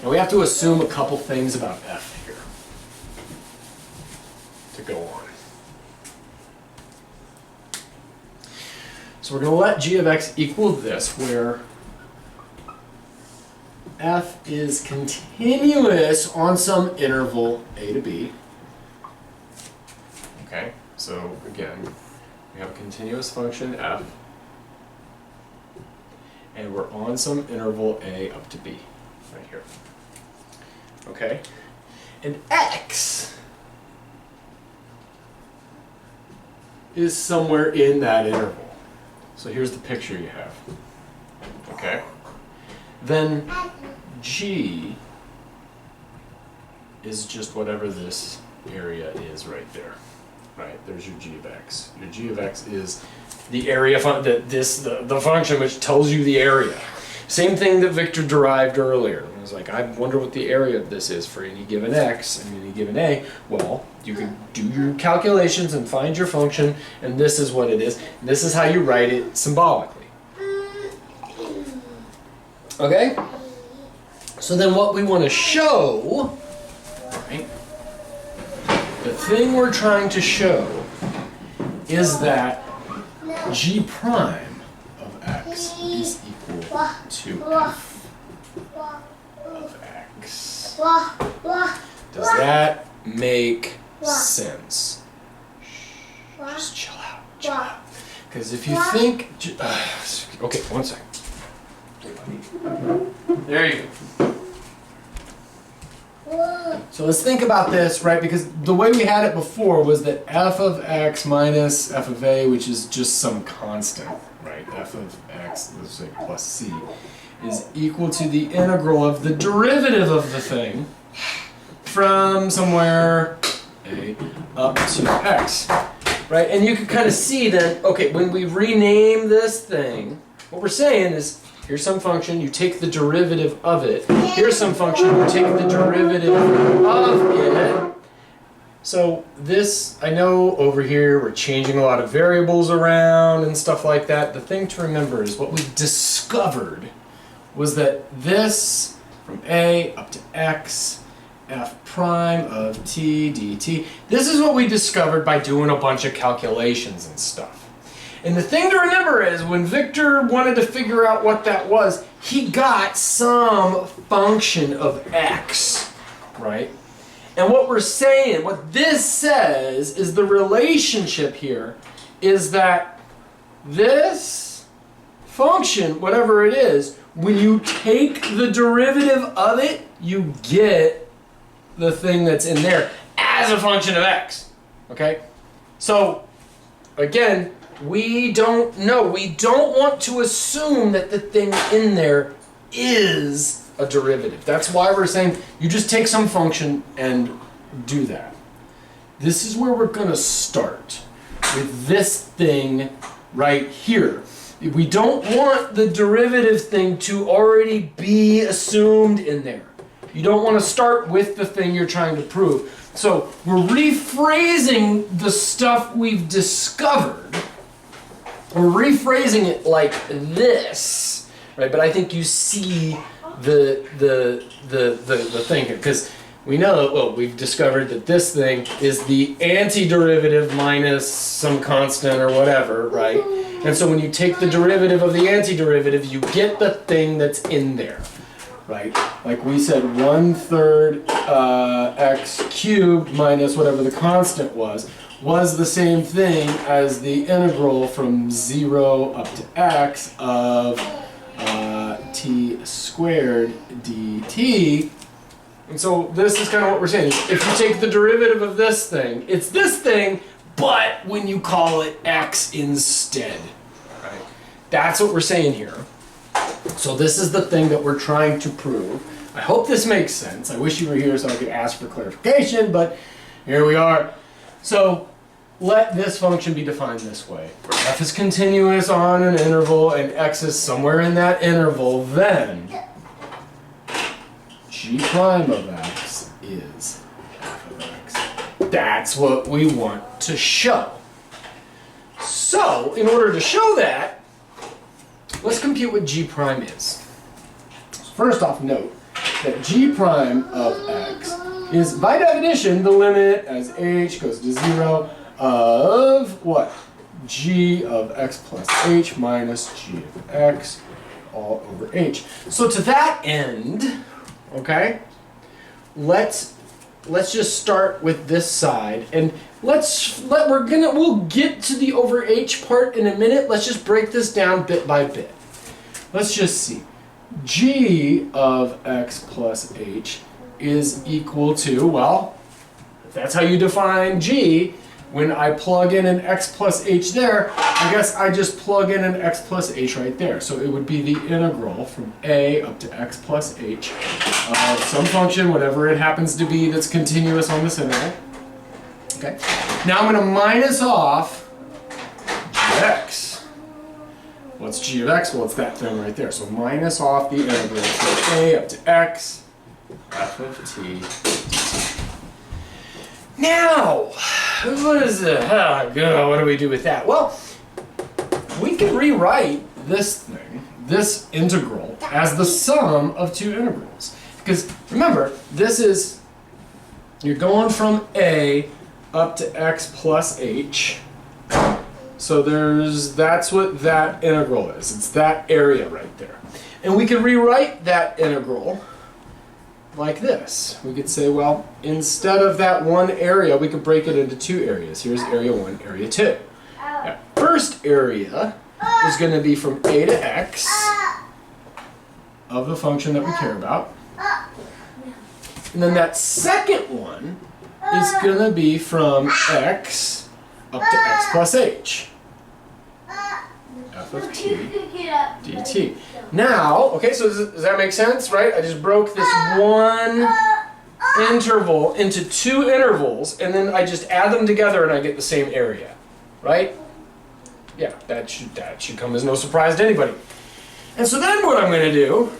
Now we have to assume a couple things about f here to go on. So we're going to let g of x equal this, where f is continuous on some interval a to b. Okay, so again, we have a continuous function f, and we're on some interval a up to b, right here. Okay, and x is somewhere in that interval. So here's the picture you have. Okay, then g is just whatever this area is right there. Right, there's your g of x. Your g of x is the area the function which tells you the area. Same thing that Victor derived earlier. It was like, I wonder what the area of this is for any given x and any given a. Well, you can do your calculations and find your function, and this is what it is. And this is how you write it symbolically. Okay? So then what we want to show, right? The thing we're trying to show is that g prime of x is equal to f of x. Does that make sense? Just chill out, chill out. Because if you think... okay, one second. There you go. So let's think about this, right? Because the way we had it before was that f of x minus f of a, which is just some constant, right? F of x, let's say plus c, is equal to the integral of the derivative of the thing from somewhere a up to x, right? And you can kind of see that, okay, when we rename this thing, what we're saying is, here's some function, you take the derivative of it. Here's some function, you take the derivative of it. So this, I know over here we're changing a lot of variables around and stuff like that. The thing to remember is what we discovered was that this, from a up to x, f prime of t dt, this is what we discovered by doing a bunch of calculations and stuff. And the thing to remember is when Victor wanted to figure out what that was, he got some function of x, right? And what we're saying, what this says is the relationship here is that this function, whatever it is, when you take the derivative of it, you get the thing that's in there as a function of x, okay? So, again, we don't know. We don't want to assume that the thing in there is a derivative. That's why we're saying you just take some function and do that. This is where we're going to start with this thing right here. We don't want the derivative thing to already be assumed in there. You don't want to start with the thing you're trying to prove. So we're rephrasing the stuff we've discovered. We're rephrasing it like this, right? But I think you see the thing here, because we know, well, we've discovered that this thing is the antiderivative minus some constant or whatever, right? And so when you take the derivative of the antiderivative, you get the thing that's in there, right? Like we said, 1/3 x cubed minus whatever the constant was the same thing as the integral from 0 up to x of t squared dt. And so this is kind of what we're saying. If you take the derivative of this thing, it's this thing, but when you call it x instead. Right? That's what we're saying here. So this is the thing that we're trying to prove. I hope this makes sense. I wish you were here so I could ask for clarification, but here we are. So let this function be defined this way. Where f is continuous on an interval and x is somewhere in that interval, then g prime of x is f of x. That's what we want to show. So, in order to show that, let's compute what g prime is. First off, note that g prime of x is, by definition, the limit as h goes to 0 of what? G of x plus h minus g of x all over h. So to that end, okay, let's just start with this side, and we'll get to the over h part in a minute. Let's just break this down bit by bit. Let's just see. G of x plus h is equal to, well, if that's how you define g, when I plug in an x plus h there, I guess I just plug in an x plus h right there. So it would be the integral from a up to x plus h of some function, whatever it happens to be that's continuous on this interval. Okay. Now I'm going to minus off g of x. What's g of x? Well, it's that thing right there. So minus off the integral from a up to x, f of t dt. Now, what is it? Oh, God, what do we do with that? Well, we can rewrite this thing, this integral, as the sum of two integrals. Because remember, this is, you're going from a up to x plus h. So that's what that integral is. It's that area right there. And we can rewrite that integral like this. We could say, well, instead of that one area, we could break it into two areas. Here's area 1, area 2. That first area is going to be from a to x of the function that we care about. And then that second one is going to be from x up to x plus h. F of t dt. Now, okay, so does that make sense, right? I just broke this one interval into two intervals, and then I just add them together and I get the same area, right? Yeah, that should come as no surprise to anybody. And so then what I'm going to do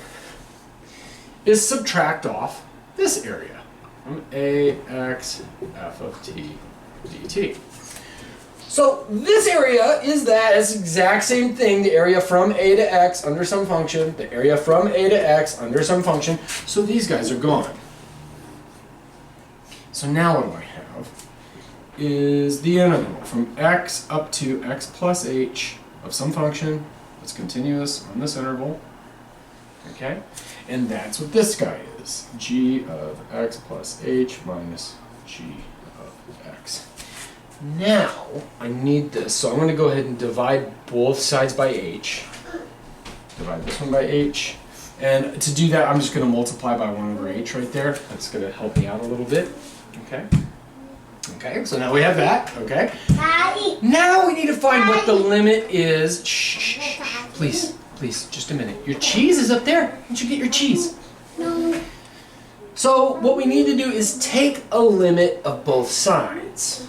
is subtract off this area from ax f of t dt. So this area is it's the exact same thing, the area from a to x under some function, the area from a to x under some function, so these guys are gone. So now what do I have is the integral from x up to x plus h of some function that's continuous on this interval, okay? And that's what this guy is, g of x plus h minus g of x. Now, I need this, so I'm going to go ahead and divide both sides by h. Divide this one by h. And to do that, I'm just going to multiply by 1 over h right there. That's going to help me out a little bit. Okay? Okay, so now we have that. Okay? Now we need to find what the limit is. Shh, please, just a minute. Your cheese is up there. Why don't you get your cheese? No. So, what we need to do is take a limit of both sides.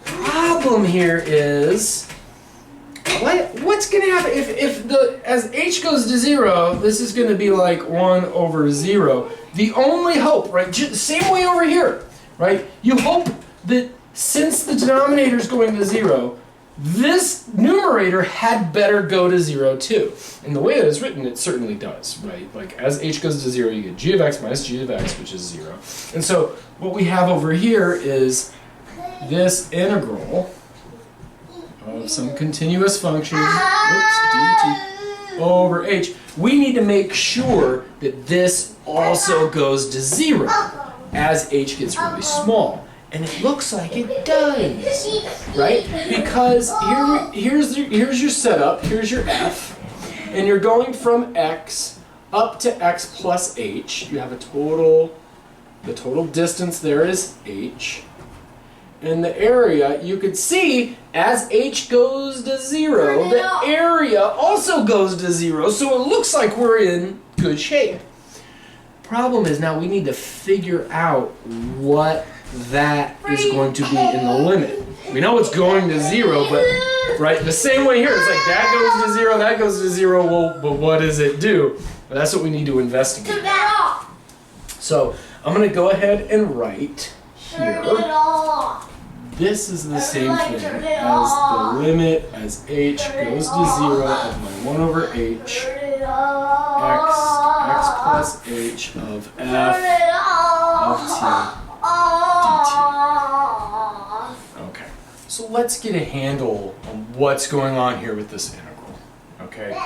Problem here is, what's going to happen if as h goes to 0, this is going to be like 1 over 0. The only hope, right, same way over here, right, you hope that since the denominator is going to 0, this numerator had better go to 0 too. And the way that it's written, it certainly does, right? Like as h goes to 0, you get g of x minus g of x, which is 0. And so what we have over here is this integral of some continuous function, dt, over h. We need to make sure that this also goes to 0 as h gets really small. And it looks like it does, right? Because here's your setup, here's your f, and you're going from x up to x plus h. You have the total distance there is h. And the area, you could see, as h goes to 0, the area also goes to 0, so it looks like we're in good shape. Problem is now we need to figure out what that is going to be in the limit. We know it's going to 0, but right, the same way here, it's like that goes to 0, that goes to 0, well, but what does it do? Well, that's what we need to investigate. So I'm going to go ahead and write here. This is the same thing as the limit as h goes to 0 of my 1 over h x plus h of f of t dt. Okay, so let's get a handle on what's going on here with this integral. Okay,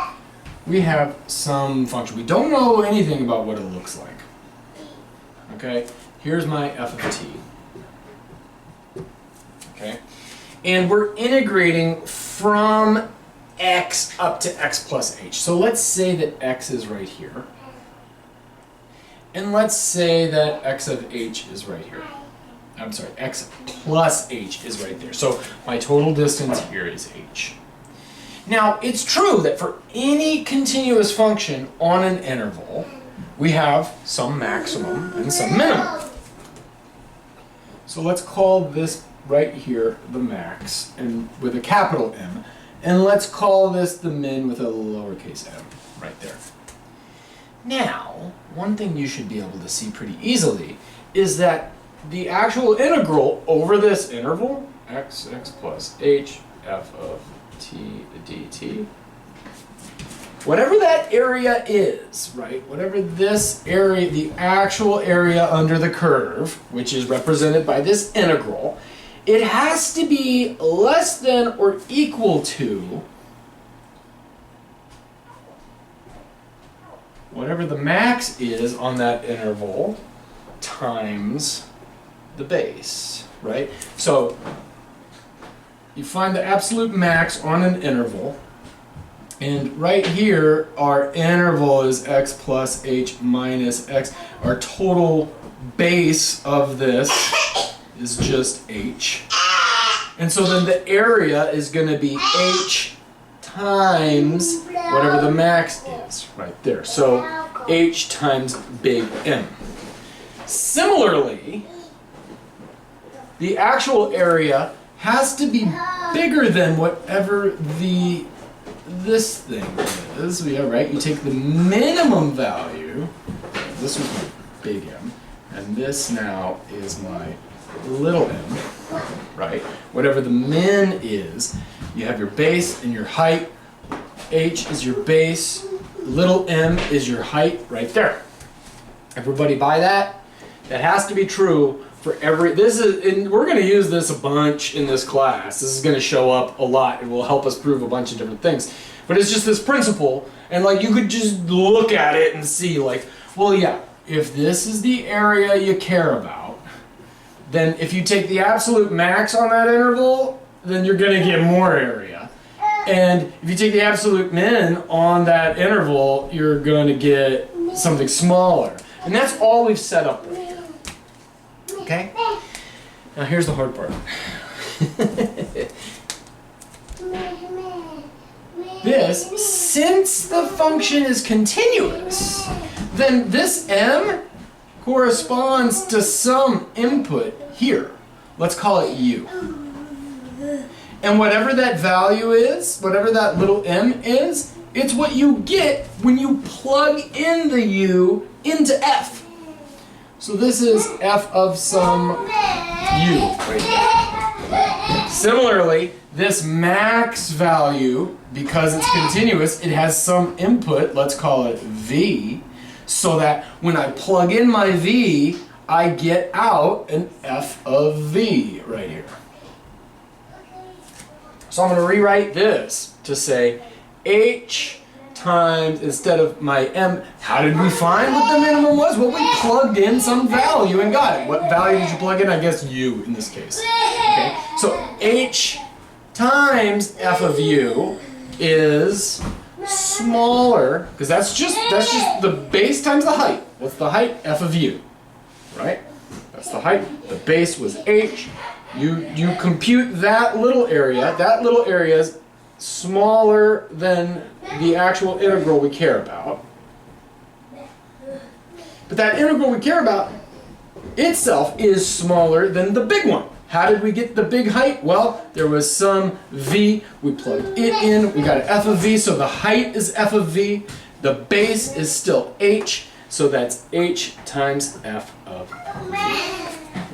we have some function. We don't know anything about what it looks like. Okay, here's my f of t. Okay, and we're integrating from x up to x plus h. So let's say that x is right here. And let's say that x of h is right here. I'm sorry, x plus h is right there. So my total distance here is h. Now, it's true that for any continuous function on an interval, we have some maximum and some minimum. So let's call this right here the max, and with a capital M, and let's call this the min with a lowercase m right there. Now, one thing you should be able to see pretty easily is that the actual integral over this interval, x plus h f of t dt, whatever that area is, right, whatever this area, the actual area under the curve, which is represented by this integral, it has to be less than or equal to whatever the max is on that interval times the base, right? So you find the absolute max on an interval, and right here our interval is x plus h minus x. Our total base of this is just h. And so then the area is going to be h times whatever the max is right there. So h times big M. Similarly, the actual area has to be bigger than whatever this thing is. Yeah, right? You take the minimum value, this was my big M, and this now is my little m, right? Whatever the min is, you have your base and your height. H is your base, little m is your height right there. Everybody buy that? That has to be true for every, and we're going to use this a bunch in this class. This is going to show up a lot. It will help us prove a bunch of different things. But it's just this principle, and like you could just look at it and see like, well, yeah, if this is the area you care about, then if you take the absolute max on that interval, then you're going to get more area. And if you take the absolute min on that interval, you're going to get something smaller. And that's all we've set up right here. Okay? Now here's the hard part. This, since the function is continuous, then this m corresponds to some input here. Let's call it u. And whatever that value is, whatever that little m is, it's what you get when you plug in the u into f. So this is f of some u right here. Similarly, this max value, because it's continuous, it has some input, let's call it v, so that when I plug in my v, I get out an f of v right here. So I'm going to rewrite this to say h times, instead of my m, how did we find what the minimum was? Well, we plugged in some value and got it. What value did you plug in? I guess u in this case. Okay, so h times f of u is smaller, because that's just the base times the height. What's the height? F of u, right? That's the height. The base was h. You compute that little area. That little area is smaller than the actual integral we care about. But that integral we care about itself is smaller than the big one. How did we get the big height? Well, there was some v, we plugged it in, we got an f of v, so the height is f of v, the base is still h, so that's h times f of v.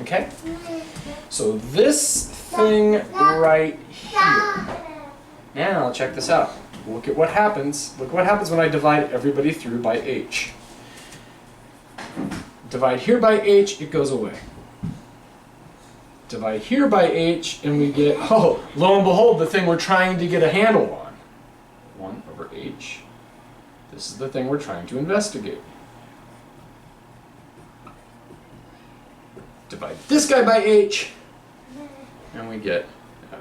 Okay? So this thing right here. Now check this out. Look at what happens. Look what happens when I divide everybody through by h. Divide here by h, it goes away. Divide here by h, and we get, oh, lo and behold, the thing we're trying to get a handle on. 1 over h. This is the thing we're trying to investigate. Divide this guy by h, and we get f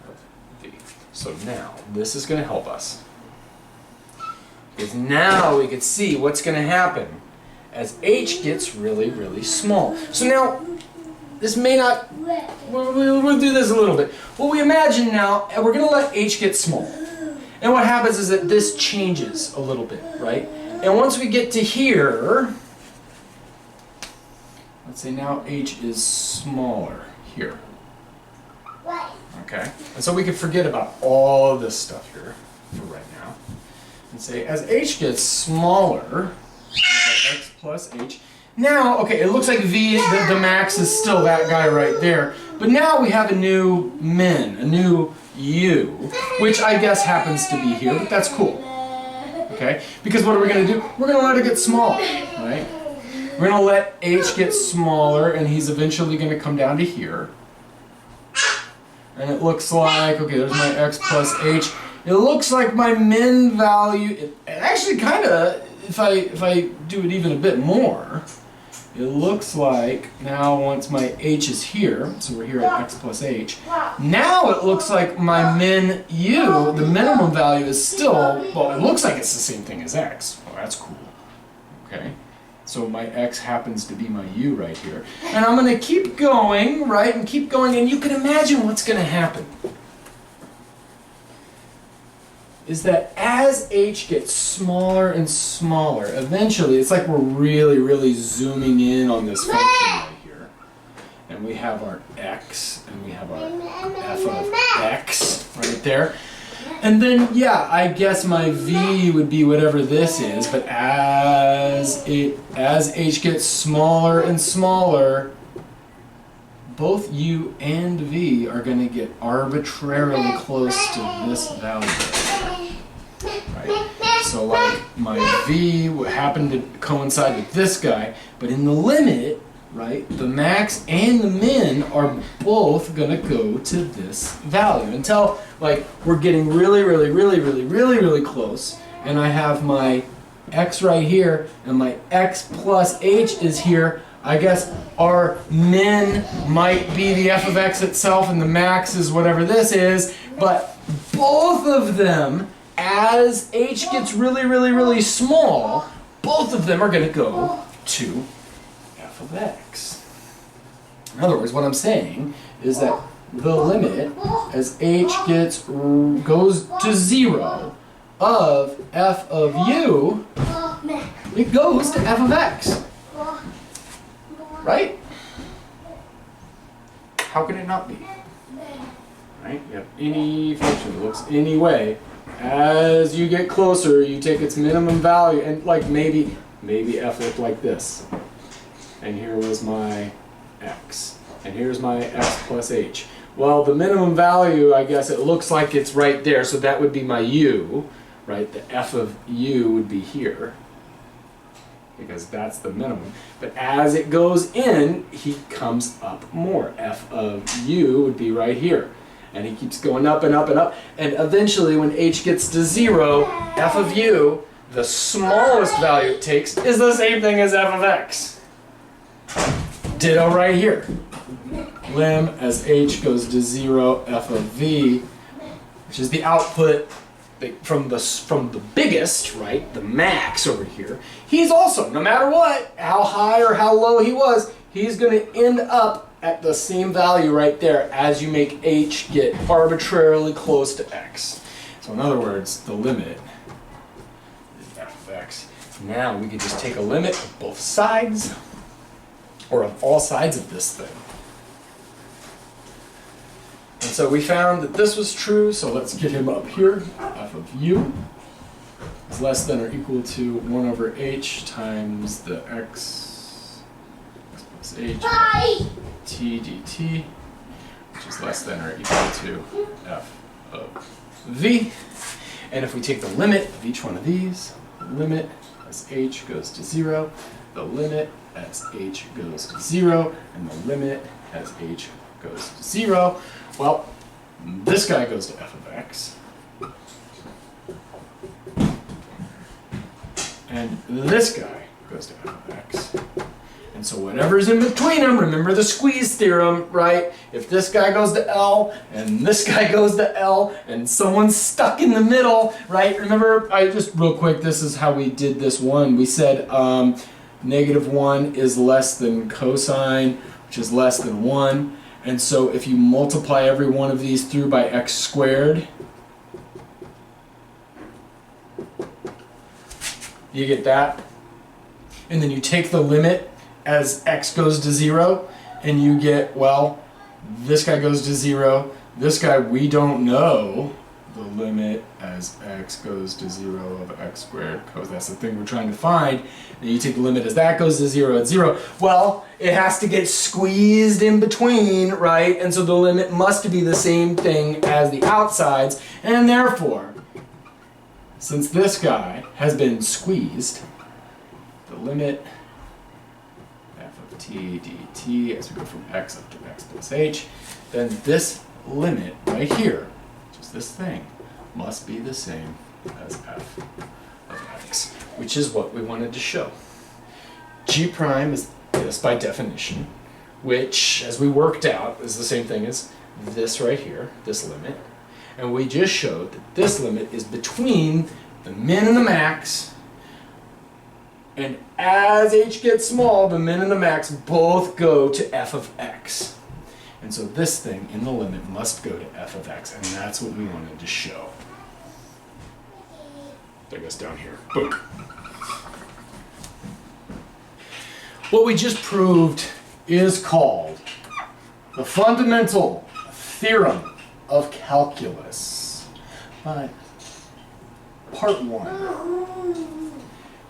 of v. So now, this is going to help us. Because now we can see what's going to happen as h gets really, really small. So now, this may not, we'll do this a little bit. What we imagine now, we're going to let h get small. And what happens is that this changes a little bit, right? And once we get to here, let's say now h is smaller here. Okay? And so we can forget about all of this stuff here for right now. And say, as h gets smaller, x plus h. Now, okay, it looks like v, the max is still that guy right there. But now we have a new min, a new u, which I guess happens to be here, but that's cool. Okay? Because what are we going to do? We're going to let it get smaller, right? We're going to let h get smaller, and he's eventually going to come down to here. And it looks like, okay, there's my x plus h. It looks like my min value, it actually kind of, if I do it even a bit more, it looks like now once my h is here, so we're here at x plus h, now it looks like my min u, the minimum value is still, well, it looks like it's the same thing as x. Well, that's cool. Okay? So my x happens to be my u right here. And I'm going to keep going, right, and keep going, and you can imagine what's going to happen. Is that as h gets smaller and smaller, eventually, it's like we're really, really zooming in on this function right here. And we have our x, and we have our f of x right there. And then, yeah, I guess my v would be whatever this is, but as h gets smaller and smaller, both u and v are going to get arbitrarily close to this value. Right? So like my v would happen to coincide with this guy, but in the limit, right, the max and the min are both going to go to this value until like we're getting really, really, really, really, really, really close, and I have my x right here and my x plus h is here. I guess our min might be the f of x itself and the max is whatever this is, but both of them, as h gets really, really, really small, both of them are going to go to f of x. In other words, what I'm saying is that the limit as h goes to 0 of f of u, it goes to f of x. Right? How can it not be? Right? You have any function that looks any way. As you get closer, you take its minimum value, and like maybe f looked like this. And here was my x. And here's my x plus h. Well, the minimum value, I guess it looks like it's right there, so that would be my u, right? The f of u would be here, because that's the minimum. But as it goes in, he comes up more. F of u would be right here. And he keeps going up and up and up. And eventually, when h gets to 0, f of u, the smallest value it takes, is the same thing as f of x. Ditto right here. Lim as h goes to 0, f of v, which is the output from the biggest, right, the max over here. He's also, no matter what, how high or how low he was, he's going to end up at the same value right there as you make h get arbitrarily close to x. So in other words, the limit is f of x. Now we could just take a limit of both sides, or of all sides of this thing. And so we found that this was true, so let's get him up here. F of u is less than or equal to 1 over h times the x plus h t dt, which is less than or equal to f of v. And if we take the limit of each one of these, the limit as h goes to 0, the limit as h goes to 0, and the limit as h goes to 0, well, this guy goes to f of x, and this guy goes to f of x. And so whatever's in between them, remember the squeeze theorem, right? If this guy goes to L, and this guy goes to L, and someone's stuck in the middle, right? Remember, real quick, this is how we did this one. We said -1 is less than cosine, which is less than 1. And so if you multiply every one of these through by x squared, you get that. And then you take the limit as x goes to 0, and you get, well, this guy goes to 0, this guy we don't know the limit as x goes to 0 of x squared, because that's the thing we're trying to find. And you take the limit as that goes to 0 at 0. Well, it has to get squeezed in between, right? And so the limit must be the same thing as the outsides, and therefore, since this guy has been squeezed, the limit f of t dt as we go from x up to x plus h, then this limit right here, just this thing, must be the same as f of x, which is what we wanted to show. G prime is this by definition, which, as we worked out, is the same thing as this right here, this limit. And we just showed that this limit is between the min and the max, and as h gets small, the min and the max both go to f of x. And so this thing in the limit must go to f of x, and that's what we wanted to show. That goes down here. Boom. What we just proved is called the fundamental theorem of calculus. But part 1.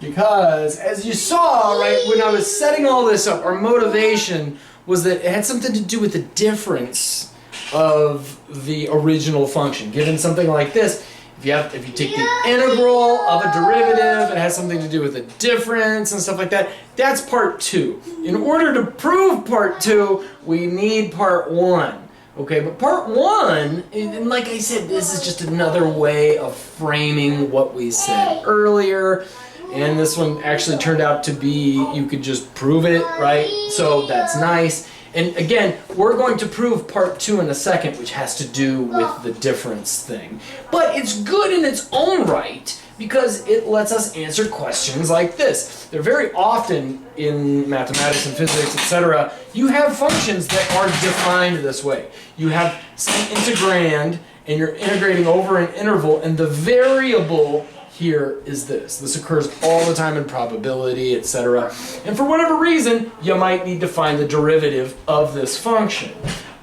Because, as you saw, right, when I was setting all this up, our motivation was that it had something to do with the difference of the original function. Given something like this, if you take the integral of a derivative, it has something to do with the difference and stuff like that. That's part 2. In order to prove part 2, we need part 1. Okay, but part 1, and like I said, this is just another way of framing what we said earlier. And this one actually turned out to be, you could just prove it, right? So that's nice. And again, we're going to prove part 2 in a second, which has to do with the difference thing. But it's good in its own right, because it lets us answer questions like this. They're very often in mathematics and physics, etc. You have functions that are defined this way. You have some integrand, and you're integrating over an interval, and the variable here is this. This occurs all the time in probability, etc. And for whatever reason, you might need to find the derivative of this function.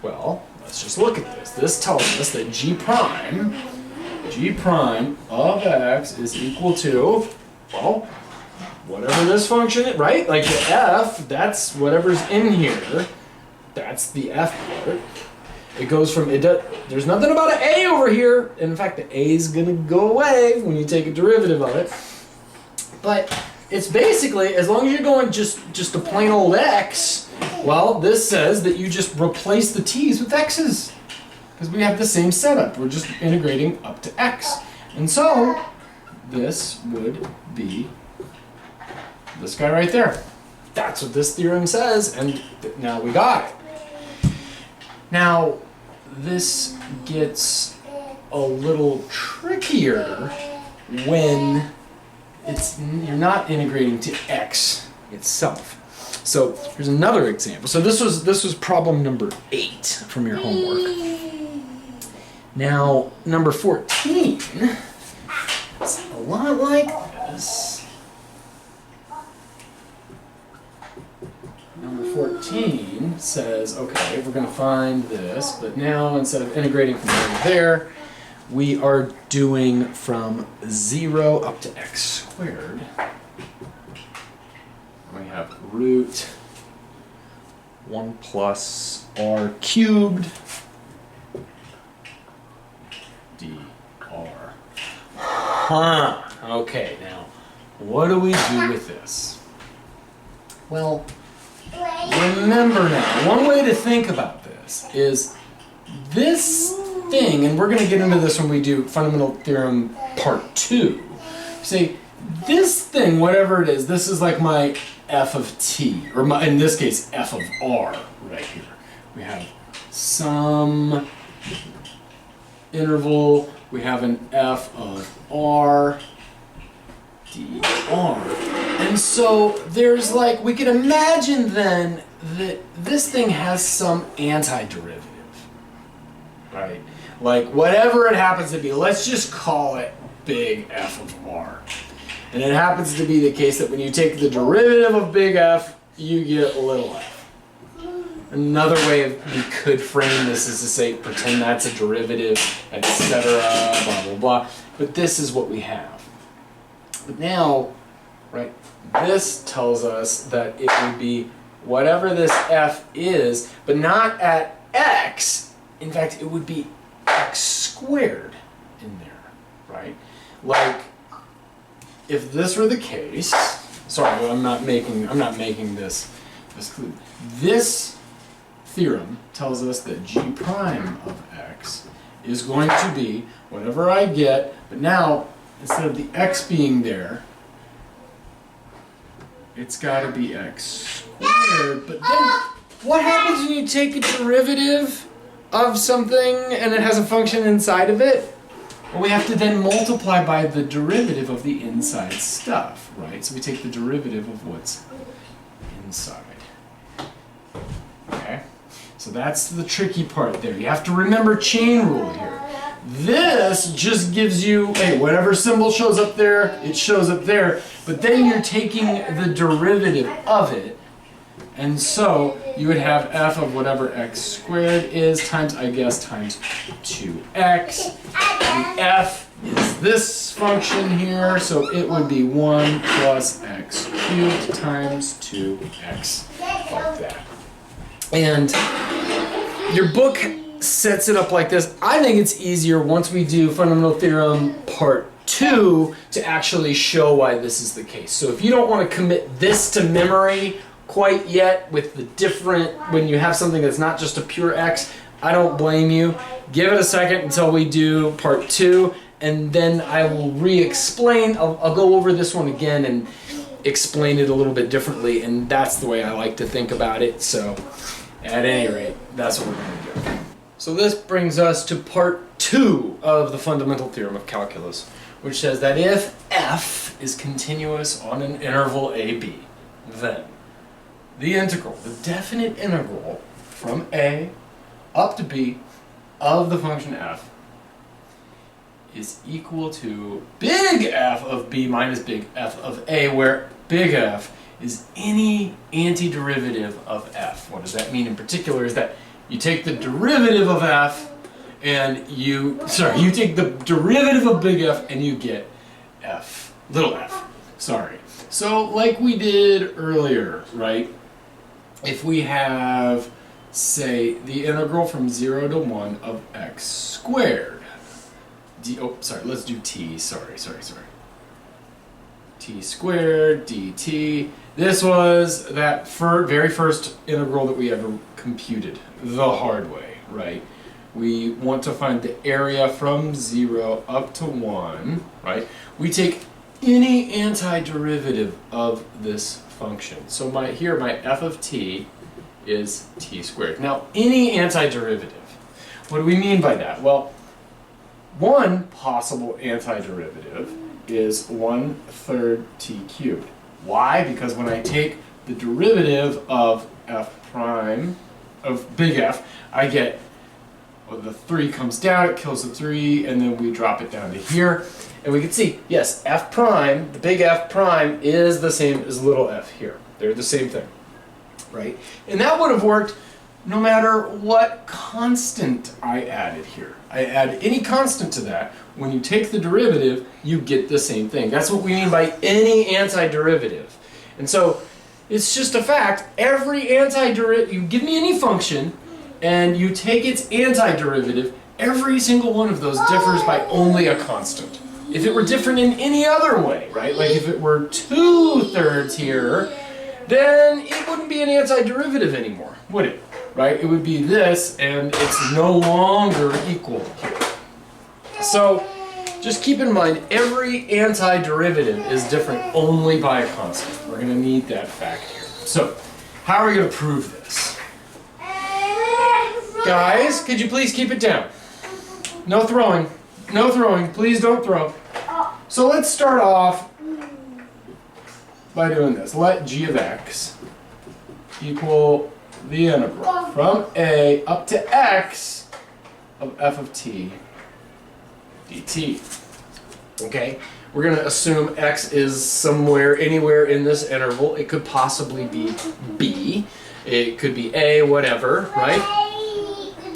Well, let's just look at this. This tells us that g prime of x is equal to, well, whatever this function is, right? Like the f, that's whatever's in here. That's the f part. It goes from, there's nothing about an a over here. In fact, the a is going to go away when you take a derivative of it. But it's basically, as long as you're going just a plain old x, well, this says that you just replace the t's with x's. Because we have the same setup. We're just integrating up to x. And so, this would be this guy right there. That's what this theorem says, and now we got it. Now, this gets a little trickier when you're not integrating to x itself. So here's another example. So this was problem number 8 from your homework. Now number 14 is a lot like this. Number 14 says, okay, we're going to find this, but now instead of integrating from there to there, we are doing from 0 up to x squared. We have root 1 plus r cubed dr. Huh. Okay, now, what do we do with this? Well, remember now, one way to think about this is this thing, and we're going to get into this when we do fundamental theorem part 2. Say, this thing, whatever it is, this is like my f of t, or my, in this case, f of r right here. We have some interval, we have an f of r dr. And so there's like, we can imagine then that this thing has some antiderivative, right? Like whatever it happens to be, let's just call it big F of r. And it happens to be the case that when you take the derivative of big F, you get little f. Another way we could frame this is to say, pretend that's a derivative, etc., blah, blah, blah. But this is what we have. But now, right, this tells us that it would be whatever this f is, but not at x. In fact, it would be x squared in there, right? Like, if this were the case, sorry, I'm not making this clear. This theorem tells us that g prime of x is going to be whatever I get, but now, instead of the x being there, it's got to be x squared. But then, what happens when you take a derivative of something and it has a function inside of it? Well, we have to then multiply by the derivative of the inside stuff, right? So we take the derivative of what's inside. Okay? So that's the tricky part there. You have to remember chain rule here. This just gives you, hey, whatever symbol shows up there, it shows up there, but then you're taking the derivative of it, and so you would have f of whatever x squared is times, I guess, times 2x. The f is this function here, so it would be 1 plus x cubed times 2x, like that. And your book sets it up like this. I think it's easier once we do fundamental theorem part 2 to actually show why this is the case. So if you don't want to commit this to memory quite yet with the different, when you have something that's not just a pure x, I don't blame you. Give it a second until we do part 2, and then I will re-explain. I'll go over this one again and explain it a little bit differently, and that's the way I like to think about it. So at any rate, that's what we're going to do. So this brings us to part 2 of the fundamental theorem of calculus, which says that if f is continuous on an interval ab, then the integral, the definite integral from a up to b of the function f is equal to big F of b minus big F of a, where big F is any antiderivative of f. What does that mean in particular is that you take the derivative of f and you take the derivative of big F and you get f, little f, sorry. So like we did earlier, right? If we have, say, the integral from 0 to 1 of x squared, let's do t, sorry. T squared dt. This was that very first integral that we ever computed the hard way, right? We want to find the area from 0 up to 1, right? We take any antiderivative of this function. So my f of t is t squared. Now, any antiderivative, what do we mean by that? Well, one possible antiderivative is 1/3 t cubed. Why? Because when I take the derivative of f prime, of big F, I get, well, the 3 comes down, it kills the 3, and then we drop it down to here. And we can see, yes, f prime, the big F prime, is the same as little f here. They're the same thing, right? And that would have worked no matter what constant I added here. I add any constant to that. When you take the derivative, you get the same thing. That's what we mean by any antiderivative. And so it's just a fact. Every antiderivative, you give me any function, and you take its antiderivative, every single one of those differs by only a constant. If it were different in any other way, right? Like if it were 2/3 here, then it wouldn't be an antiderivative anymore, would it? Right? It would be this, and it's no longer equal here. So just keep in mind, every antiderivative is different only by a constant. We're going to need that fact here. So how are we going to prove this? Guys, could you please keep it down? No throwing. No throwing. Please don't throw. So let's start off by doing this. Let g of x equal the integral from a up to x of f of t dt. Okay? We're going to assume x is somewhere, anywhere in this interval. It could possibly be b. It could be a, whatever, right?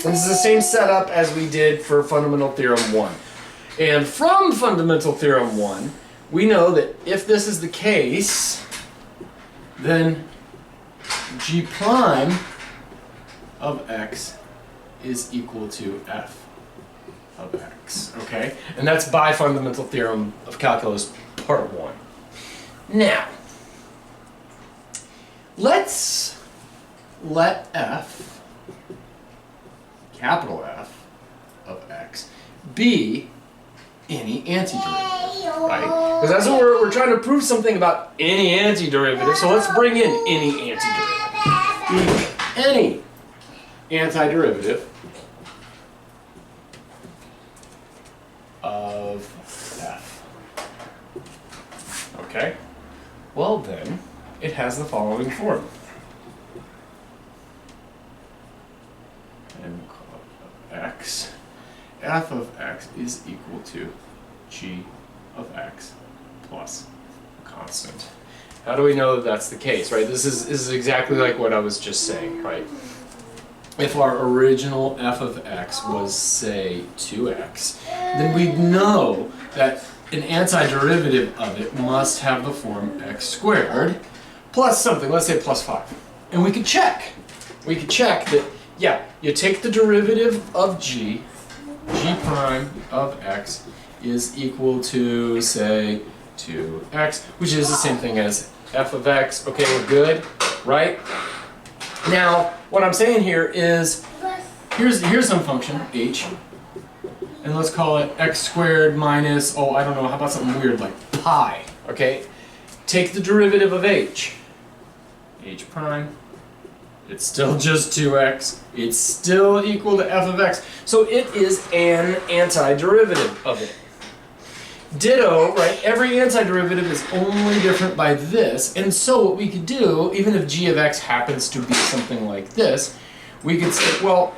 This is the same setup as we did for Fundamental Theorem 1. And from Fundamental Theorem 1, we know that if this is the case, then g prime of x is equal to f of x, okay? And that's by Fundamental Theorem of Calculus Part 1. Now, let's let f, capital F of x, be any antiderivative, right? Because that's what we're trying to prove something about any antiderivative, so let's bring in any antiderivative. Any antiderivative of f. Okay? Well then, it has the following form. And x, f of x is equal to g of x plus a constant. How do we know that that's the case, right? This is exactly like what I was just saying, right? If our original f of x was, say, 2x, then we'd know that an antiderivative of it must have the form x squared plus something, let's say plus 5. And we could check. We could check that, yeah, you take the derivative of g prime of x is equal to, say, 2x, which is the same thing as f of x. Okay, we're good, right? Now, what I'm saying here is, here's some function, h, and let's call it x squared minus, oh, I don't know, how about something weird like pi, okay? Take the derivative of h prime, it's still just 2x, it's still equal to f of x, so it is an antiderivative of it. Ditto, right, every antiderivative is only different by this, and so what we could do, even if g of x happens to be something like this, we could say, well,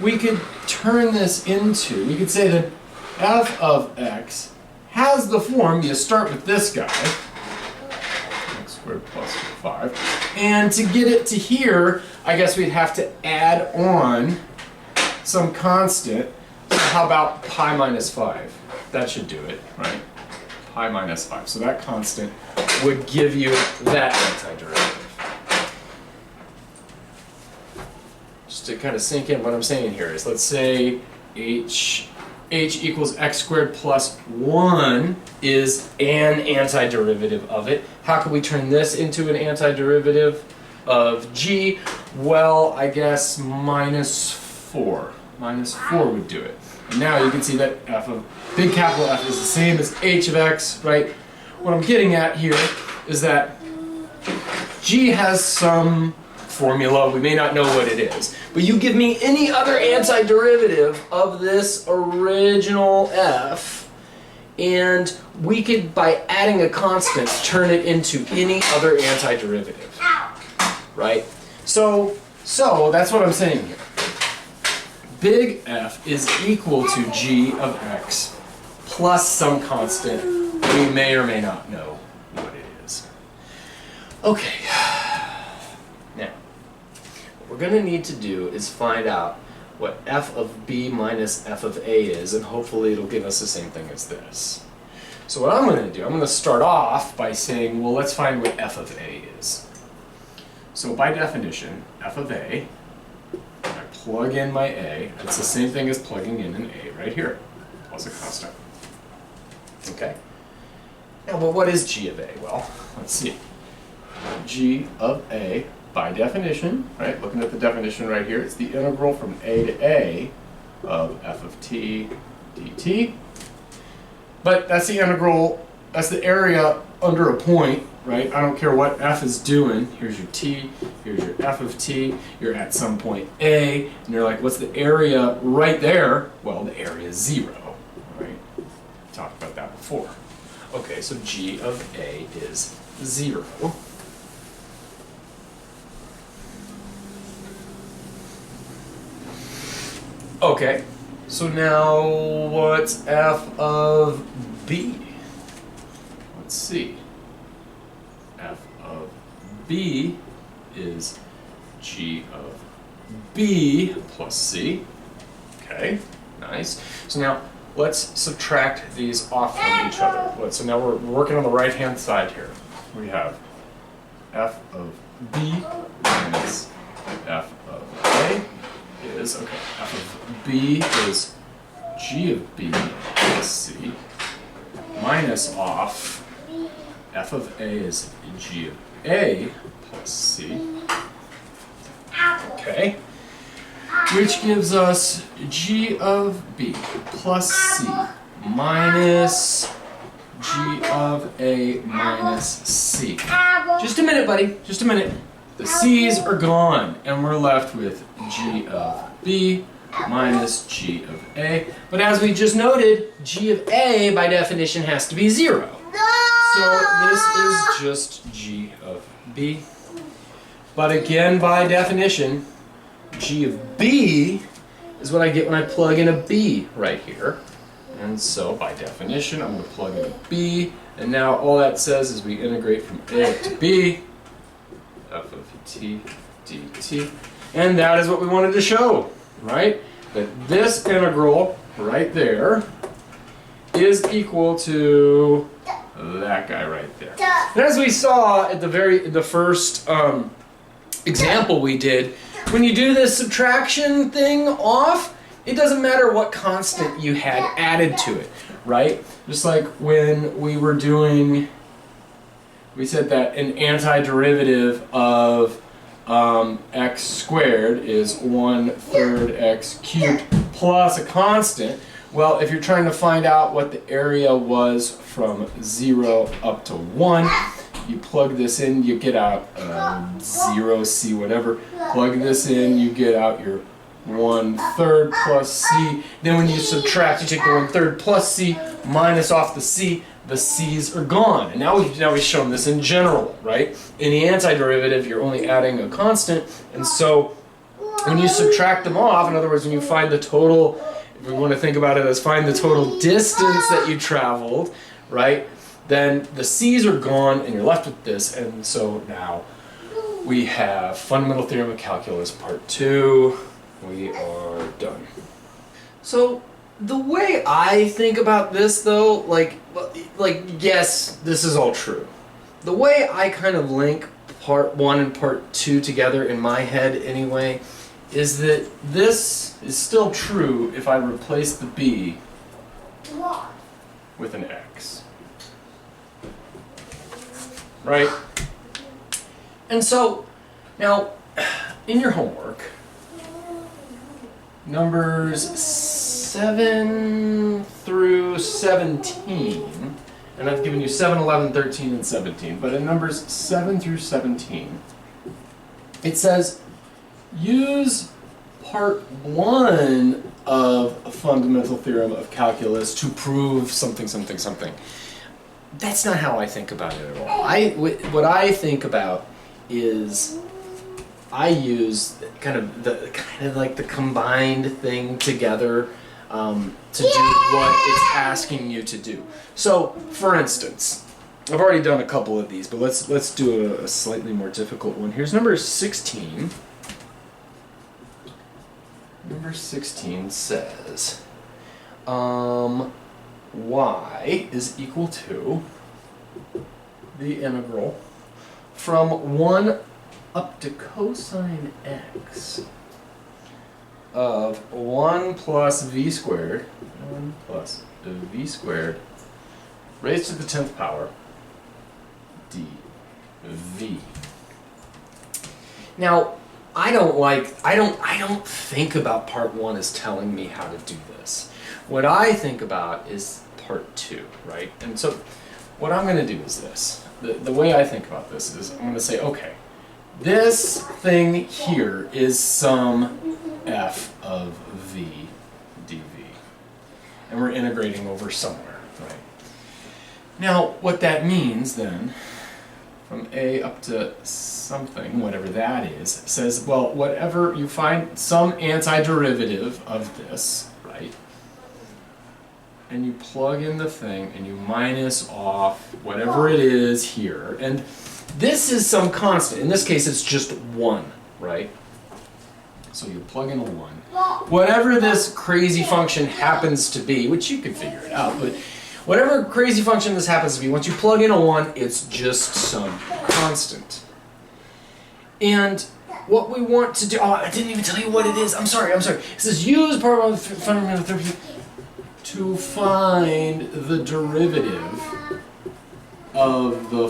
we could turn this into, we could say that f of x has the form, you start with this guy, x squared plus 5, and to get it to here, I guess we'd have to add on some constant, so how about pi minus 5? That should do it, right? Pi minus 5. So that constant would give you that antiderivative. Just to kind of sink in what I'm saying here is, let's say h equals x squared plus 1 is an antiderivative of it. How can we turn this into an antiderivative of g? Well, I guess minus 4. Minus 4 would do it. And now you can see that f of big capital F is the same as h of x, right? What I'm getting at here is that g has some formula, we may not know what it is, but you give me any other antiderivative of this original f, and we could, by adding a constant, turn it into any other antiderivative. right? So that's what I'm saying here. Big F is equal to g of x plus some constant we may or may not know what it is. Okay, now what we're going to need to do is find out what f of b minus f of a is, and hopefully it'll give us the same thing as this. So what I'm going to do, I'm going to start off by saying, well, let's find what f of a is. So by definition, f of a, I plug in my a, it's the same thing as plugging in an a right here, plus a constant. Okay. Now, well, what is g of a? Well, let's see. G of a, by definition, right, looking at the definition right here, it's the integral from a to a of f of t dt. But that's the integral, that's the area under a point, right? I don't care what f is doing. Here's your t, here's your f of t, you're at some point a, and you're like, what's the area right there? Well, the area is 0, right? Talked about that before. Okay, so g of a is 0. Okay, so now what's f of b? Let's see. F of b is g of b plus c. Okay, nice. So now let's subtract these off from each other. So now we're working on the right-hand side here. We have f of b minus f of a is, okay, f of b is g of b plus c minus off f of a is g of a plus c. Okay. Which gives us g of b plus c minus g of a minus c. Just a minute, buddy. Just a minute. The c's are gone, and we're left with g of b minus g of a. But as we just noted, g of a, by definition, has to be 0. So this is just g of b. But again, by definition, g of b is what I get when I plug in a b right here. And so, by definition, I'm going to plug in a b. And now all that says is we integrate from a to b, f of t dt. And that is what we wanted to show, right? That this integral right there is equal to that guy right there. And as we saw at the first example we did, when you do this subtraction thing off, it doesn't matter what constant you had added to it, right? Just like when we were doing, we said that an antiderivative of x squared is 1/3 x cubed plus a constant. Well, if you're trying to find out what the area was from 0 up to 1, you plug this in, you get out 0c whatever. Plug this in, you get out your 1/3 plus c. Then when you subtract, you take the 1/3 plus c minus off the c's are gone. And now we've shown this in general, right? In the antiderivative, you're only adding a constant, and so when you subtract them off, in other words, when you find the total, if we want to think about it as find the total distance that you traveled, right? Then the c's are gone, and you're left with this, and so now we have Fundamental Theorem of Calculus Part 2. We are done. So the way I think about this, though, like yes, this is all true. The way I kind of link Part 1 and Part 2 together in my head, anyway, is that this is still true if I replace the b with an x. Right? And so, now, in your homework, numbers 7 through 17, and I've given you 7, 11, 13, and 17, but in numbers 7 through 17, it says, use part 1 of a fundamental theorem of calculus to prove something, something, something. That's not how I think about it at all. What I think about is I use kind of like the combined thing together to do what it's asking you to do. So, for instance, I've already done a couple of these, but let's do a slightly more difficult one. Here's number 16. Number 16 says, y is equal to the integral from 1 up to cosine x of 1 plus v squared, 1 plus v squared, raised to the 10th power, dv. Now, I don't think about part 1 as telling me how to do this. What I think about is part 2, right? And so what I'm going to do is this. The way I think about this is I'm going to say, okay, this thing here is some f of v dv. And we're integrating over somewhere, right? Now, what that means then, from a up to something, whatever that is, says, well, whatever you find some antiderivative of this, right? And you plug in the thing and you minus off whatever it is here. And this is some constant. In this case, it's just 1, right? So you plug in a 1. Whatever this crazy function happens to be, which you can figure it out, but whatever crazy function this happens to be, once you plug in a 1, it's just some constant. And what we want to do, oh, I didn't even tell you what it is. I'm sorry. It says use part 1 fundamental theorem to find the derivative of the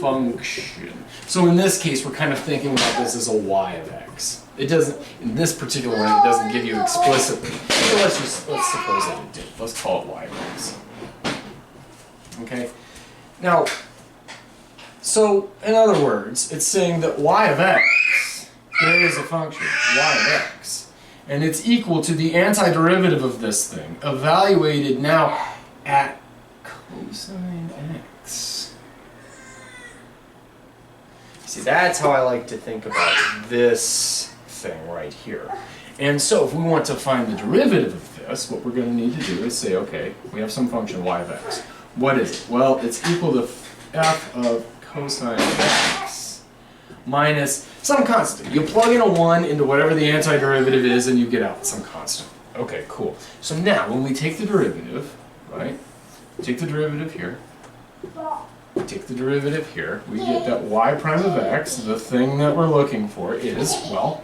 function. So in this case, we're kind of thinking about this as a y of x. It doesn't, in this particular one, it doesn't give you explicitly. So let's suppose that it did. Let's call it y of x. Okay? Now, so in other words, it's saying that y of x, there is a function, y of x, and it's equal to the antiderivative of this thing, evaluated now at cosine x. See, that's how I like to think about this thing right here. And so if we want to find the derivative of this, what we're going to need to do is say, okay, we have some function y of x. What is it? Well, it's equal to f of cosine x minus some constant. You plug in a 1 into whatever the antiderivative is and you get out some constant. Okay, cool. So now when we take the derivative, right, take the derivative here, take the derivative here, we get that y prime of x, the thing that we're looking for is, well,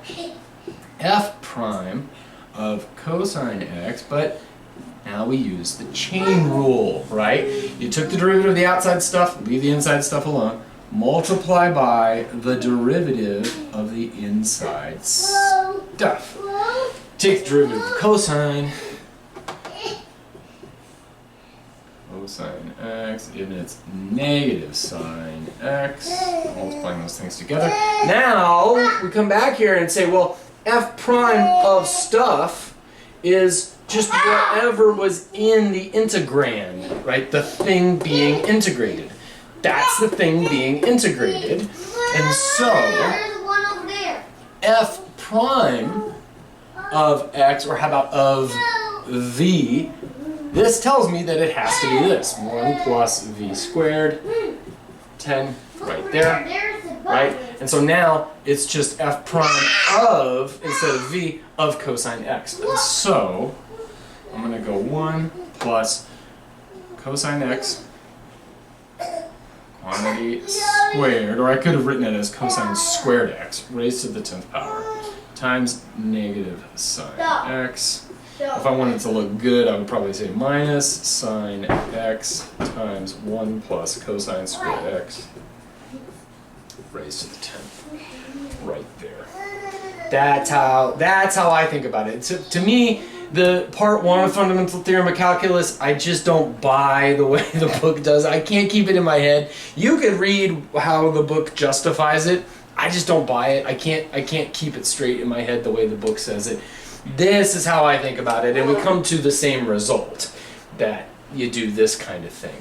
f prime of cosine x, but now we use the chain rule, right? You took the derivative of the outside stuff, leave the inside stuff alone, multiply by the derivative of the inside stuff. Take the derivative of cosine x, and it's negative sine x, multiplying those things together. Now, we come back here and say, well, f prime of stuff is just whatever was in the integrand, right? The thing being integrated. That's the thing being integrated. And so, f prime of x, or how about of v, this tells me that it has to be this. 1 plus v squared, 10, right there, right? And so now, it's just f prime of, instead of v, of cosine x. And so, I'm going to go 1 plus cosine x, quantity squared, or I could have written it as cosine squared x, raised to the 10th power, times negative sine x. If I wanted to look good, I would probably say minus sine x times 1 plus cosine squared x, raised to the 10th, right there. That's how I think about it. To me, the part 1 of fundamental theorem of calculus, I just don't buy the way the book does. I can't keep it in my head. You can read how the book justifies it. I just don't buy it. I can't keep it straight in my head the way the book says it. This is how I think about it, and we come to the same result, that you do this kind of thing.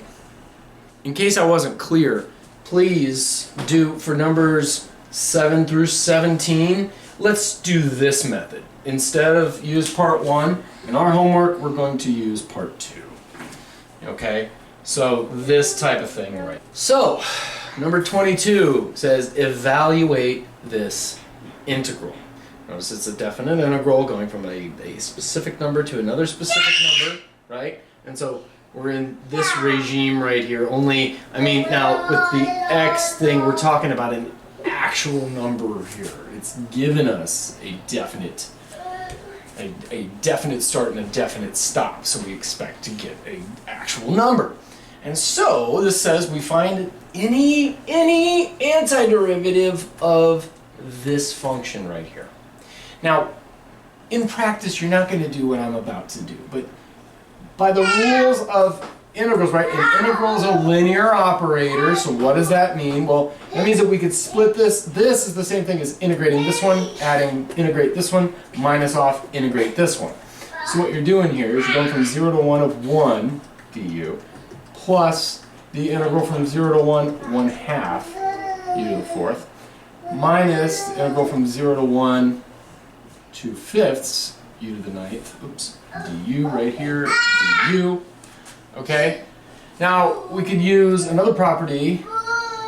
In case I wasn't clear, please do, for numbers 7 through 17. Let's do this method. Instead of use part 1, in our homework, we're going to use part 2. Okay? So this type of thing, right? So, number 22 says evaluate this integral. Notice it's a definite integral going from a specific number to another specific number, right? And so we're in this regime right here. Only, I mean, now with the x thing, we're talking about an actual number here. It's given us a definite start and a definite stop, so we expect to get an actual number. And so this says we find any antiderivative of this function right here. Now, in practice, you're not going to do what I'm about to do, but by the rules of integrals, right? An integral is a linear operator, so what does that mean? Well, that means that we could split this. This is the same thing as integrating this one, integrate this one, minus off, integrate this one. So what you're doing here is you're going from 0 to 1 of 1 du, plus the integral from 0 to 1, 1/2 u to the 4th, minus the integral from 0 to 1, 2/5 u to the 9th, oops, du right here, du. Okay, now we could use another property.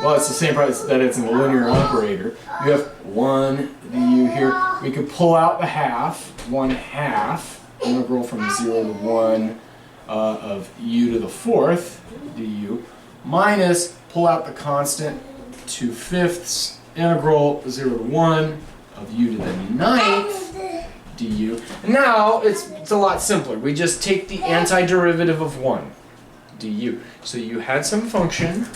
Well, it's the same property that it's in a linear operator. You have 1 du here. We could pull out the half, 1/2 integral from 0 to 1 of u to the 4th du, minus pull out the constant 2/5 integral 0 to 1 of u to the 9th du. And now it's a lot simpler. We just take the antiderivative of 1 du. So you had some function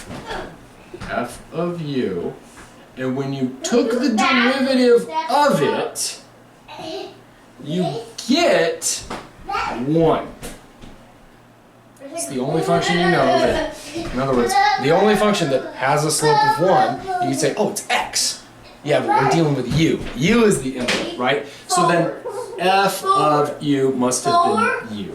f of u, and when you took the derivative of it, you get 1. It's the only function you know that, in other words, the only function that has a slope of 1, you can say, oh, it's x. Yeah, but we're dealing with u. U is the input, right? So then f of u must have been u.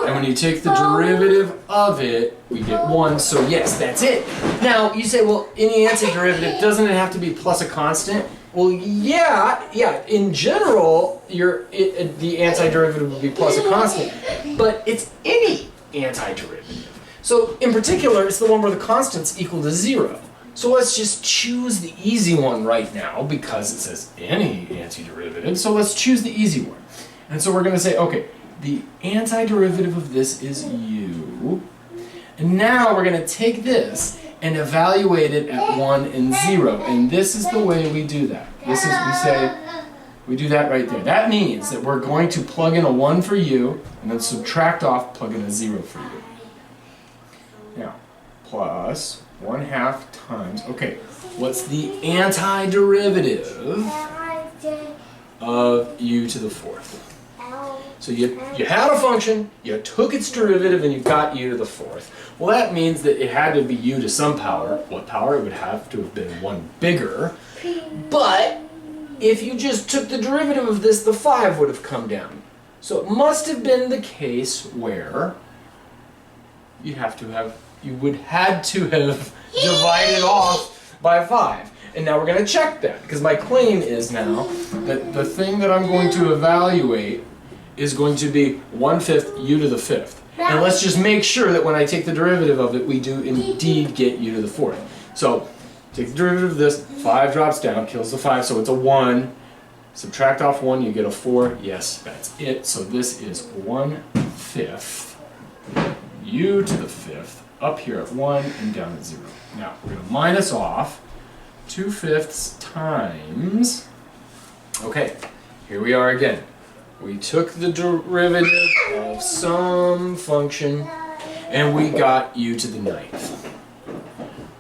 And when you take the derivative of it, we get 1. So yes, that's it. Now, you say, well, any antiderivative, doesn't it have to be plus a constant? Well, yeah. In general, the antiderivative would be plus a constant, but it's any antiderivative. So in particular, it's the one where the constant's equal to 0. So let's just choose the easy one right now because it says any antiderivative. So let's choose the easy one. And so we're going to say, okay, the antiderivative of this is u. And now we're going to take this and evaluate it at 1 and 0. And this is the way we do that. We do that right there. That means that we're going to plug in a 1 for u and then subtract off, plug in a 0 for u. Now, plus 1/2 times, okay, what's the antiderivative of u to the 4th? So you had a function, you took its derivative, and you got u to the 4th. Well, that means that it had to be u to some power. What power? It would have to have been 1 bigger. But if you just took the derivative of this, the 5 would have come down. So it must have been the case where you would had to have divided off by 5. And now we're going to check that, because my claim is now that the thing that I'm going to evaluate is going to be 1/5 u to the 5th. And let's just make sure that when I take the derivative of it, we do indeed get u to the 4th. So take the derivative of this, 5 drops down, kills the 5, so it's a 1. Subtract off 1, you get a 4. Yes, that's it. So this is 1/5 u to the 5th, up here at 1 and down at 0. Now, we're going to minus off 2/5 times, okay, here we are again. We took the derivative of some function, and we got u to the 9th.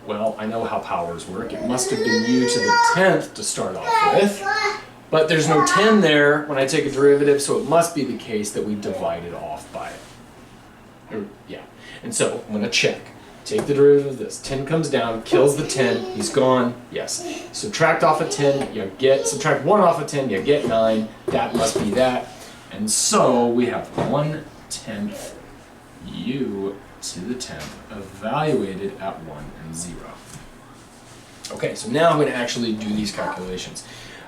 Well, I know how powers work. It must have been u to the 10th to start off with, but there's no 10 there when I take a derivative, so it must be the case that we divided off by it. Yeah, and so I'm going to check. Take the derivative of this. 10 comes down, kills the 10, he's gone, yes. Subtract off a 10, you get, subtract 1 off a 10, you get 9, that must be that. And so we have 1/10 u to the 10th evaluated at 1 and 0. Okay, so now I'm going to actually do these calculations.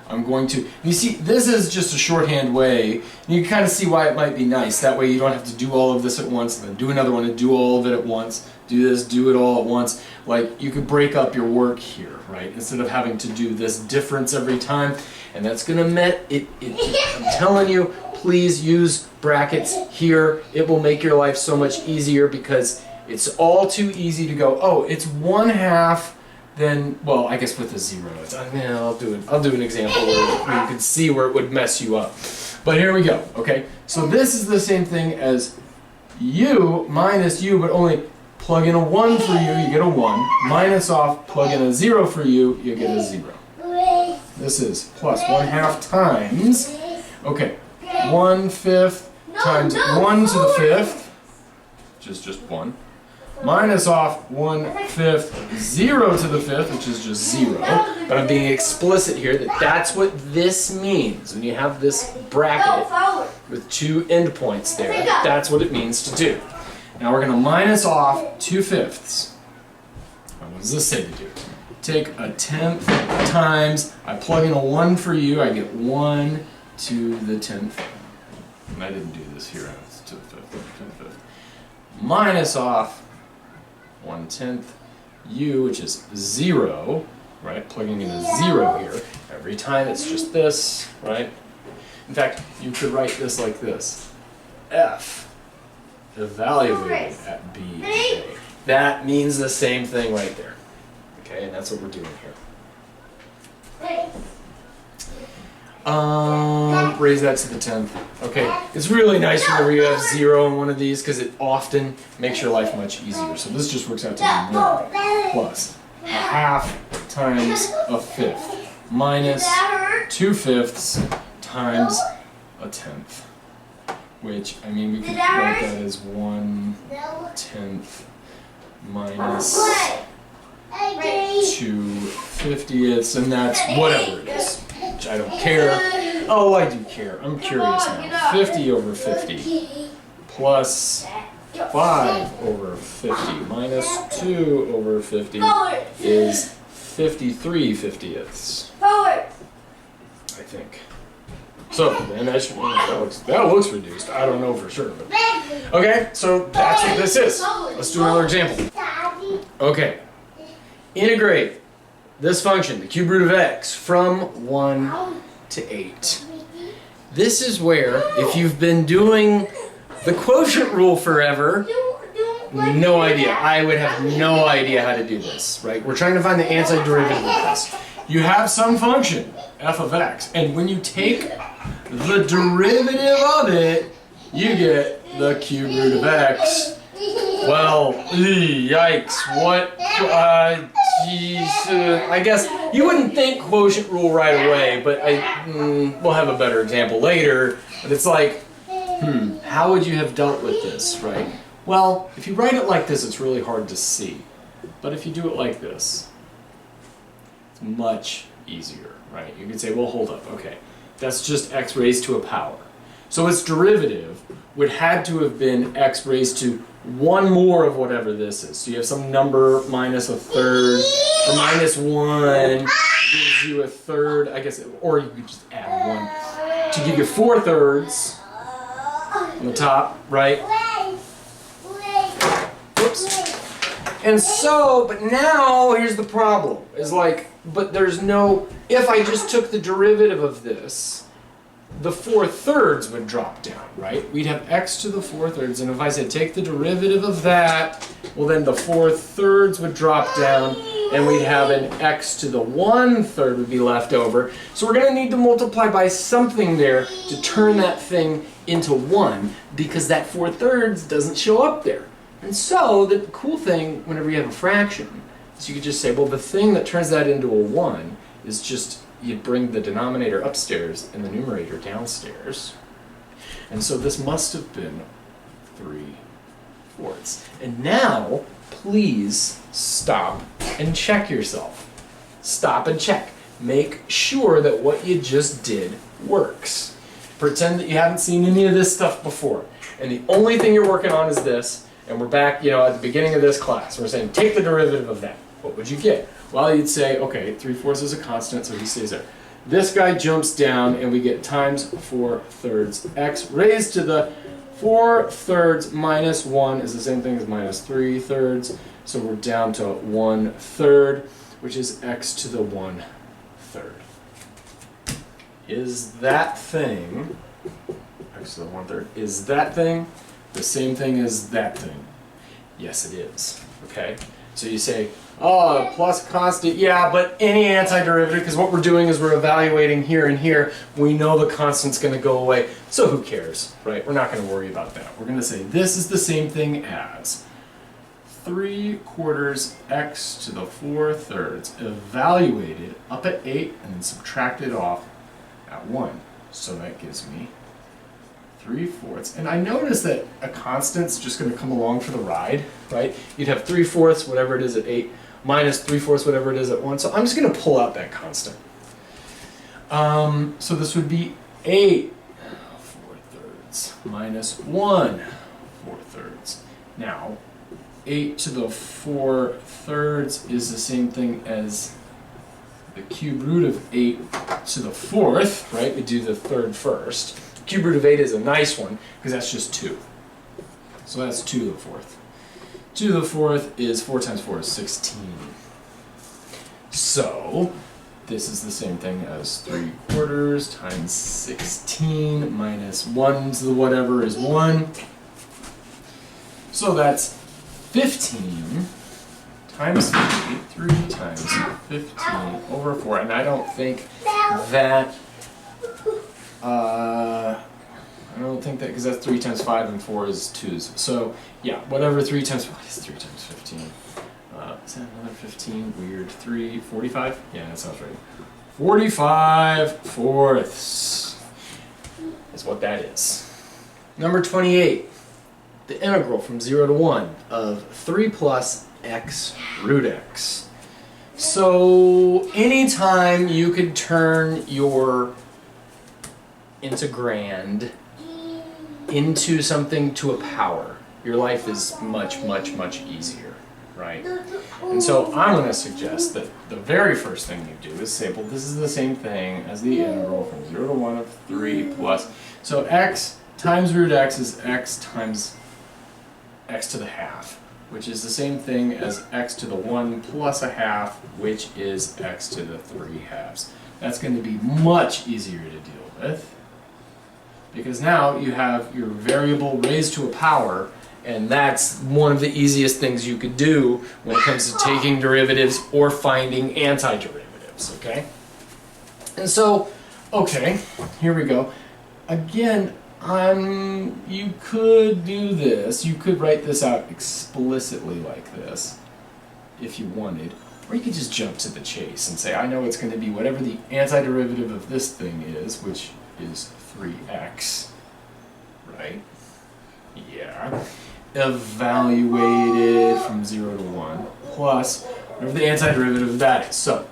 I'm going to, you see, this is just a shorthand way. You can kind of see why it might be nice. That way you don't have to do all of this at once, and then do another one and do all of it at once. Do this, do it all at once. Like, you could break up your work here, right? Instead of having to do this difference every time. And that's going to I'm telling you, please use brackets here. It will make your life so much easier because it's all too easy to go, oh, it's 1/2. Then, well, I guess with a 0, it's, I'll do an example where you can see where it would mess you up. But here we go, okay? So this is the same thing as u minus u, but only plug in a 1 for u, you get a 1. Minus off, plug in a 0 for u, you get a 0. This is plus 1/2 times, okay, 1/5 times 1 to the 5th, which is just 1. Minus off 1/5, 0 to the 5th, which is just 0. But I'm being explicit here that that's what this means. When you have this bracket with 2 endpoints there, that's what it means to do. Now we're going to minus off 2/5. What does this say to do? Take a 10th times, I plug in a 1 for u, I get 1 to the 10th. And I didn't do this here, it's to the 5th. Minus off 1/10 u, which is 0, right? Plugging in a 0 here. Every time it's just this, right? In fact, you could write this like this. F evaluated at B. A. That means the same thing right there. Okay, and that's what we're doing here. Raise that to the 10th. Okay, it's really nice whenever you have 0 in one of these because it often makes your life much easier. So this just works out to be 1 plus 1/2 times a 5th minus 2/5 times a 10th. Which, I mean, we could write that as 1/10 minus 2/50ths, and that's whatever it is. Which I don't care. Oh, I do care. I'm curious now. 50 over 50 plus 5 over 50 minus 2 over 50 is 53/50ths. I think. So, and that looks reduced. I don't know for sure. But. Okay, so that's what this is. Let's do another example. Okay. Integrate this function, the cube root of x, from 1 to 8. This is where, if you've been doing the quotient rule forever, no idea. I would have no idea how to do this, right? We're trying to find the antiderivative of this. You have some function, f of x, and when you take the derivative of it, you get the cube root of x. Well, yikes, what, geez, I guess you wouldn't think quotient rule right away, but we'll have a better example later, but it's like, how would you have dealt with this, right? Well, if you write it like this, it's really hard to see, but if you do it like this, it's much easier, right? You could say, well, hold up, okay, that's just x raised to a power. So its derivative would had to have been x raised to 1 more of whatever this is. So you have some number minus 1/3, or minus 1 gives you 1/3, I guess, or you could just add 1 to give you 4/3 on the top, right? Whoops. And so, but now here's the problem, is like, but there's no, if I just took the derivative of this, the 4/3 would drop down, right? We'd have x to the 4/3, and if I said take the derivative of that, well then the 4/3 would drop down, and we'd have an x to the 1/3 would be left over. So we're going to need to multiply by something there to turn that thing into 1, because that 4/3 doesn't show up there. And so the cool thing whenever you have a fraction is you could just say, well, the thing that turns that into a 1 is just you bring the denominator upstairs and the numerator downstairs. And so this must have been 3/4. And now, please stop and check yourself. Stop and check. Make sure that what you just did works. Pretend that you haven't seen any of this stuff before. And the only thing you're working on is this. And we're back, at the beginning of this class. We're saying take the derivative of that. what would you get? Well, you'd say, okay, 3/4 is a constant, so he stays there. This guy jumps down, and we get times 4/3 x raised to the 4/3 minus 1 is the same thing as minus 3/3. So we're down to 1/3, which is x to the 1/3. Is that thing, x to the 1/3, is that thing the same thing as that thing? Yes, it is. Okay? So you say, oh, plus constant, yeah, but any antiderivative, because what we're doing is we're evaluating here and here, we know the constant's going to go away, so who cares, right? We're not going to worry about that. We're going to say this is the same thing as 3/4 x to the 4/3 evaluated up at 8 and then subtracted off at 1. So that gives me 3/4. And I notice that a constant's just going to come along for the ride, right? You'd have 3/4, whatever it is at 8, minus 3/4, whatever it is at 1. So I'm just going to pull out that constant. So this would be 8/4 minus 1/4. Now, 8 to the 4/3 is the same thing as the cube root of 8 to the 4th, right? We do the third first. Cube root of 8 is a nice one because that's just 2. So that's 2 to the 4th. 2 to the 4th is 4 times 4 is 16. So this is the same thing as 3/4 times 16 minus 1 to the whatever is 1. So that's 15 times 3, 3 times 15 over 4. And I don't think that, because that's 3 times 5 and 4 is 2's. So, yeah, whatever 3 times, what is 3 times 15? Is that another 15? Weird. 3, 45? Yeah, that sounds right. 45/4 is what that is. Number 28. The integral from 0 to 1 of 3 plus x root x. So anytime you could turn your integrand into something to a power, your life is much, much, much easier, right? And so I'm going to suggest that the very first thing you do is say, well, this is the same thing as the integral from 0 to 1 of 3 plus. So x times root x is x times x to the half, which is the same thing as x to the 1 plus a half, which is x to the 3/2. That's going to be much easier to deal with, because now you have your variable raised to a power, and that's one of the easiest things you could do when it comes to taking derivatives or finding antiderivatives, okay? And so, okay, here we go. Again, you could do this. You could write this out explicitly like this if you wanted, or you could just jump to the chase and say, I know it's going to be whatever the antiderivative of this thing is, which is 3x, right? Yeah. Evaluated from 0 to 1 plus whatever the antiderivative of that is. So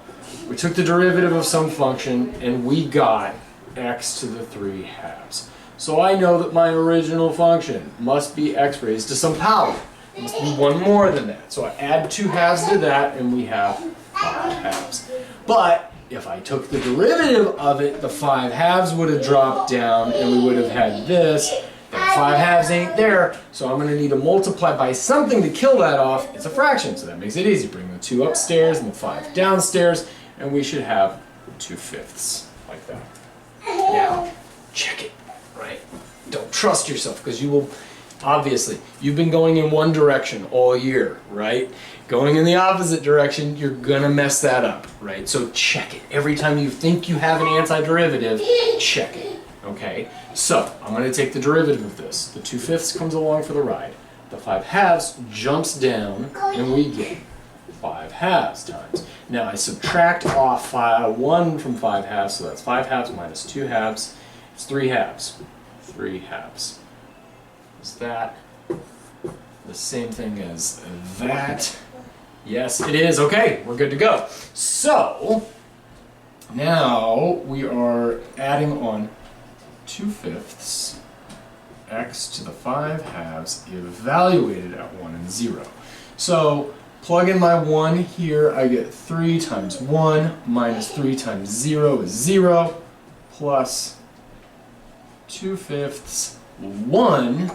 we took the derivative of some function and we got x to the 3/2. So I know that my original function must be x raised to some power. It must be one more than that. So I add 2 halves to that and we have 5 halves. But if I took the derivative of it, the 5 halves would have dropped down and we would have had this. That 5 halves ain't there, so I'm going to need to multiply by something to kill that off. It's a fraction, so that makes it easy. Bring the 2 upstairs and the 5 downstairs, and we should have 2/5 like that. Now, check it, right? Don't trust yourself, because you will, obviously, you've been going in one direction all year, right? Going in the opposite direction, you're going to mess that up, right? So check it. Every time you think you have an antiderivative, check it, okay? So, I'm going to take the derivative of this. The 2/5 comes along for the ride. The 5 halves jumps down, and we get 5 halves times. Now I subtract off 1 from 5 halves, so that's 5 halves minus 2 halves. It's 3 halves. 3 halves. Is that the same thing as that? Yes, it is. Okay, we're good to go. So, now we are adding on 2/5 x to the 5 halves evaluated at 1 and 0. So Plug in my 1 here, I get 3 times 1 minus 3 times 0 is 0, plus 2/5 1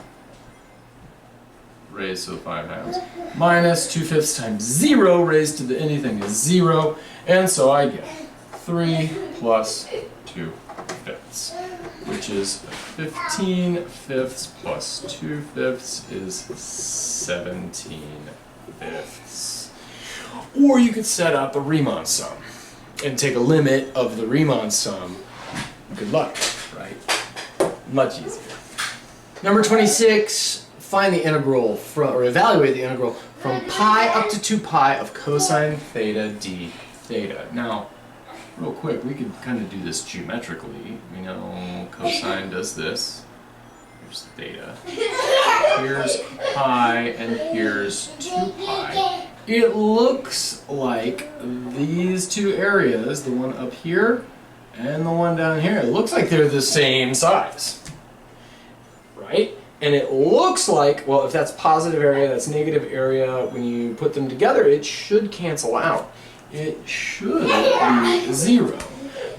raised to the 5 halves, minus 2/5 times 0 raised to the anything is 0, and so I get 3 plus 2/5, which is 15/5 plus 2/5 is 17/5. Or you could set up a Riemann sum and take a limit of the Riemann sum. Good luck, right? Much easier. Number 26, find the integral from, or evaluate the integral from pi up to 2 pi of cosine theta d theta. Now, real quick, we could kind of do this geometrically. We know cosine does this. Here's theta. Here's pi, and here's 2 pi. It looks like these two areas, the one up here and the one down here, it looks like they're the same size. Right? And it looks like, well, if that's positive area, that's negative area, when you put them together, it should cancel out. It should be 0.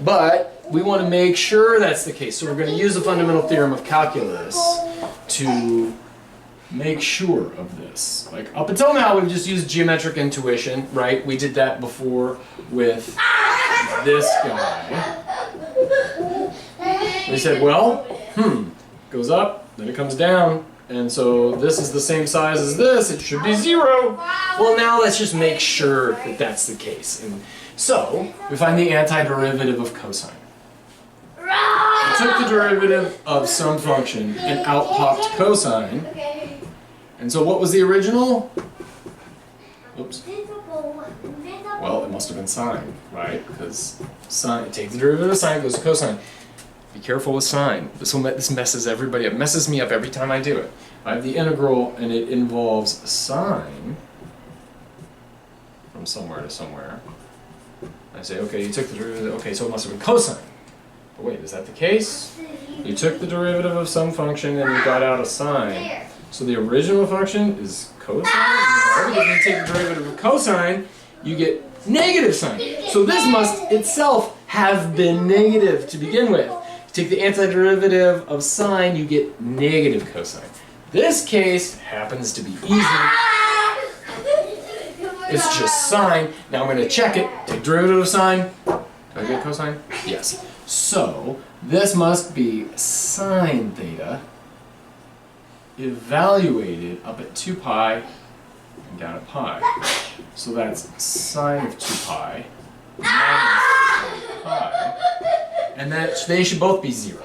But we want to make sure that's the case. So we're going to use the fundamental theorem of calculus to make sure of this. Like up until now, we've just used geometric intuition, right? We did that before with this guy. We said, well, goes up, then it comes down, and so this is the same size as this, it should be 0. Well, now let's just make sure that that's the case. And so, we find the antiderivative of cosine. We took the derivative of some function and out popped cosine. And so what was the original? Oops. Well, it must have been sine, right? Because sine, take the derivative of sine, goes to cosine. Be careful with sine. This messes everybody up. Messes me up every time I do it. I have the integral, and it involves sine from somewhere to somewhere. I say, okay, you took the derivative. Okay, so it must have been cosine. But wait, is that the case? You took the derivative of some function, and you got out a sine. So the original function is cosine. No, if you take the derivative of cosine, you get negative sine. So this must itself have been negative to begin with. Take the antiderivative of sine, you get negative cosine. This case happens to be easy. It's just sine. Now I'm going to check it. Take derivative of sine. Do I get cosine? Yes. So this must be sine theta evaluated up at 2 pi and down at pi. So that's sine of 2 pi minus 2 pi. And that they should both be 0,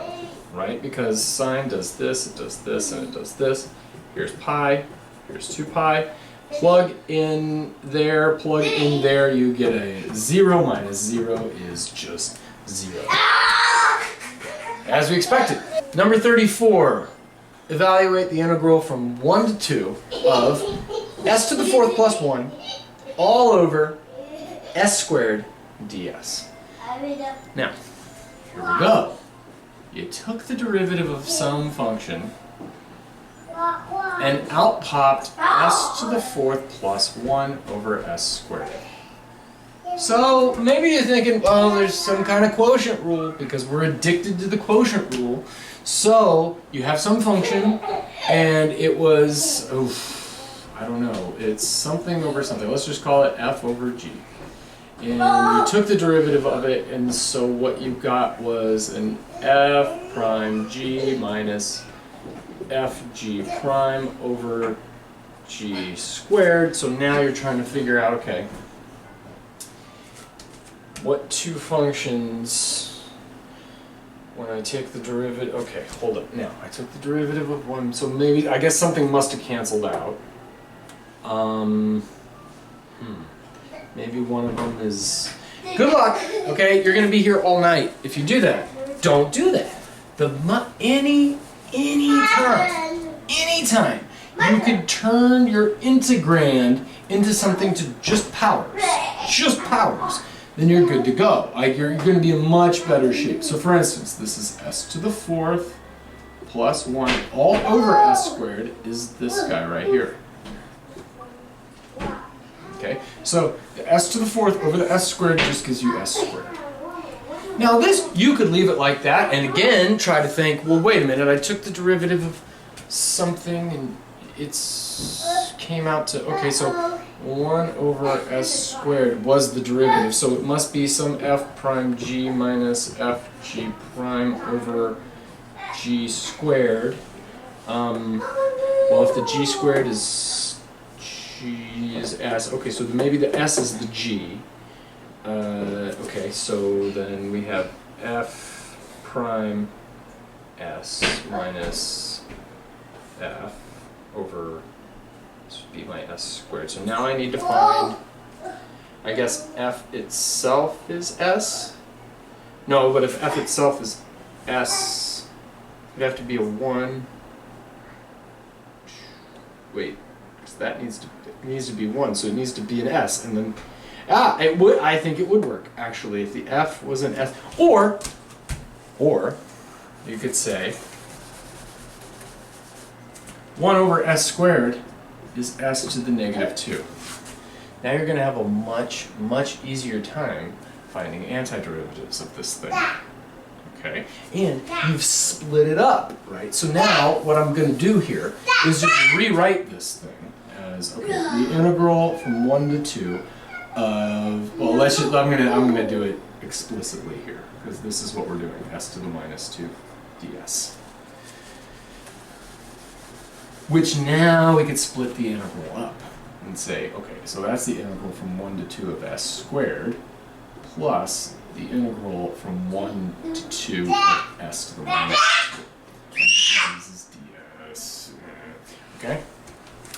right? Because sine does this, and it does this. Here's pi, here's 2 pi. Plug in there, you get a 0 minus 0 is just 0. As we expected. Number 34, evaluate the integral from 1 to 2 of s to the 4th plus 1 all over s squared ds. Now, here we go. You took the derivative of some function and out popped s to the 4th plus 1 over s squared. So maybe you're thinking, well, there's some kind of quotient rule because we're addicted to the quotient rule. So you have some function and it was, I don't know, it's something over something. Let's just call it f over g. And you took the derivative of it, and so what you got was an f prime g minus f g prime over g squared. So now you're trying to figure out, okay, what two functions, when I take the derivative, okay, hold it. Now, I took the derivative of one, so maybe, I guess something must have canceled out. Maybe one of them is... Good luck, okay? You're gonna be here all night. If you do that, don't do that. Anytime, you could turn your integrand into something to just powers, then you're good to go. Like you're going to be in much better shape. So for instance, this is s to the 4th plus 1 all over s squared is this guy right here. Okay, so the s to the fourth over the s squared just gives you s squared. Now this, you could leave it like that, and again, try to think, well, wait a minute, I took the derivative of something, and it's came out to, okay, so 1 over s squared was the derivative, so it must be some f prime g minus f g prime over g squared. Well, if the g squared is g is s, okay, so maybe the s is the g. Okay, so then we have f prime s minus f over, this would be my s squared. So now I need to find, I guess f itself is s? No, but if f itself is s, it'd have to be a 1. Wait, because that needs to be 1, so it needs to be an s, and then it would. I think it would work actually if the f was an s, or you could say 1 over s squared is s to the negative 2. Now you're going to have a much easier time finding antiderivatives of this thing. Okay, and you've split it up, right? So now what I'm going to do here is just rewrite this thing as, okay, the integral from 1 to 2 of, well, let's just, I'm gonna do it explicitly here, because this is what we're doing, s to the minus 2 ds. Which now we could split the integral up and say, okay, so that's the integral from 1 to 2 of s squared plus the integral from 1 to 2 of s to the minus 2. This is ds. Okay?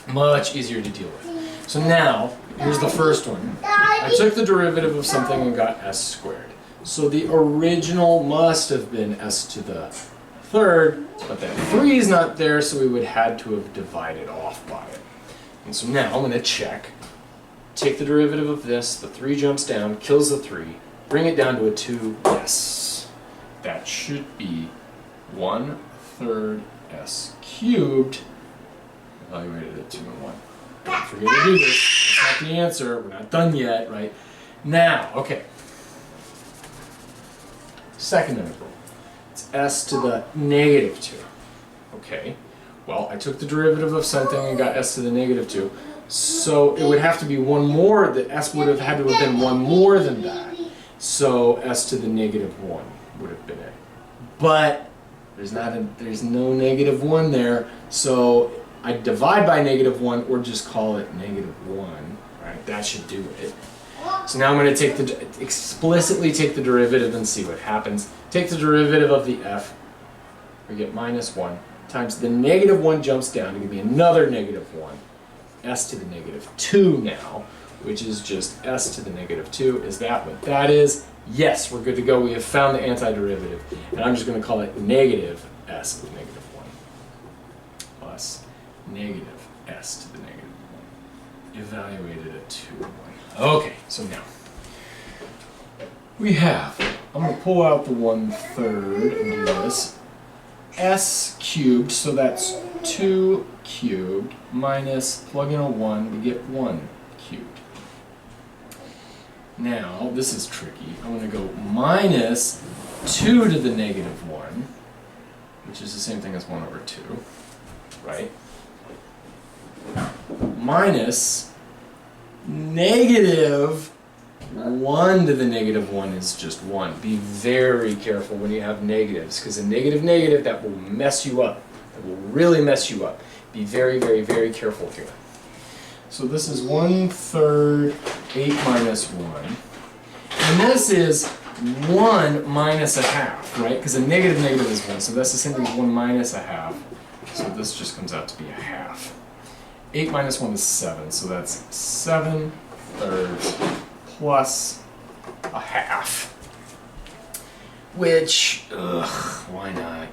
Much easier to deal with. So now, here's the first one. I took the derivative of something and got s squared. So the original must have been s to the third, but that 3 is not there, so we would had to have divided off by it. And so now I'm going to check. Take the derivative of this, the 3 jumps down, kills the 3, bring it down to a 2, yes. That should be 1/3 s cubed, evaluated at 2 and 1. Don't forget to do this, that's not the answer, we're not done yet, right? Now, okay. Second integral, it's s to the negative 2. Okay, well, I took the derivative of something and got s to the negative 2, so it would have to be one more, the s would have had to have been one more than that. So s to the negative 1 would have been it. But there's no negative 1 there, so I divide by negative 1 or just call it negative 1. Right? That should do it. So now I'm going to explicitly take the derivative and see what happens. Take the derivative of the f, we get minus 1, times the negative 1 jumps down to give me another negative 1. S to the negative 2 now, which is just s to the negative 2. Is that what that is? Yes, we're good to go. We have found the antiderivative. And I'm just going to call it negative s to the negative 1 plus negative s to the negative 1, evaluated at 2 and 1. Okay, so now we have, I'm going to pull out the 1/3 and do this. S cubed, so that's 2 cubed minus, plug in a 1, we get 1 cubed. Now, this is tricky. I'm going to go minus 2 to the negative 1, which is the same thing as 1 over 2, right? Minus negative 1 to the negative 1 is just 1. Be very careful when you have negatives, because a negative, that will mess you up. That will really mess you up. Be very, very, very careful here. So this is 1/3 8 minus 1. And this is 1 minus a half, right? Because a negative is 1, so that's the same thing as 1 minus a half. So this just comes out to be a half. 8 minus 1 is 7, so that's 7/3 plus a half. Which, why not?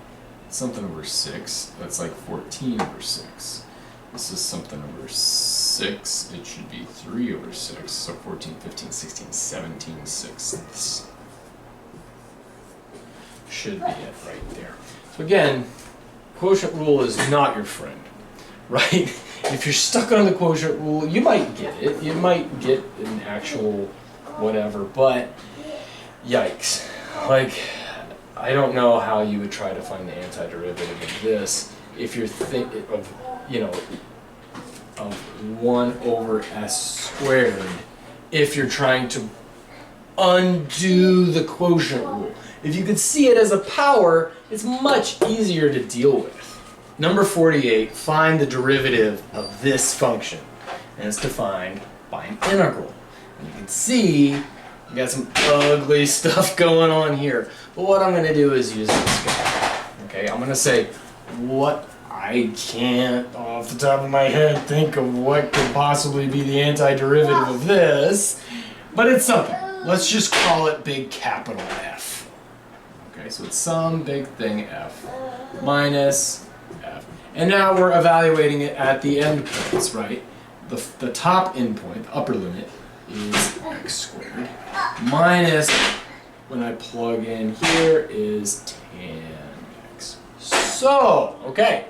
Something over 6, that's like 14 over 6. This is something over 6, it should be 3 over 6, so 14, 15, 16, 17 sixths. Should be it right there. So again, quotient rule is not your friend. right? If you're stuck on the quotient rule, you might get it. You might get an actual whatever, but yikes. Like, I don't know how you would try to find the antiderivative of this if you're thinking of, you know, of 1 over s squared if you're trying to undo the quotient rule. If you could see it as a power, it's much easier to deal with. Number 48, find the derivative of this function. And it's defined by an integral. And you can see you got some ugly stuff going on here. But what I'm going to do is use this guy. Okay, I'm going to say what I can't, off the top of my head, think of what could possibly be the antiderivative of this. But it's something. Let's just call it big capital F. Okay, so it's some big thing F minus F. And now we're evaluating it at the endpoints, right? The top endpoint, the upper limit, is x squared minus, when I plug in here, is tan x. So, okay,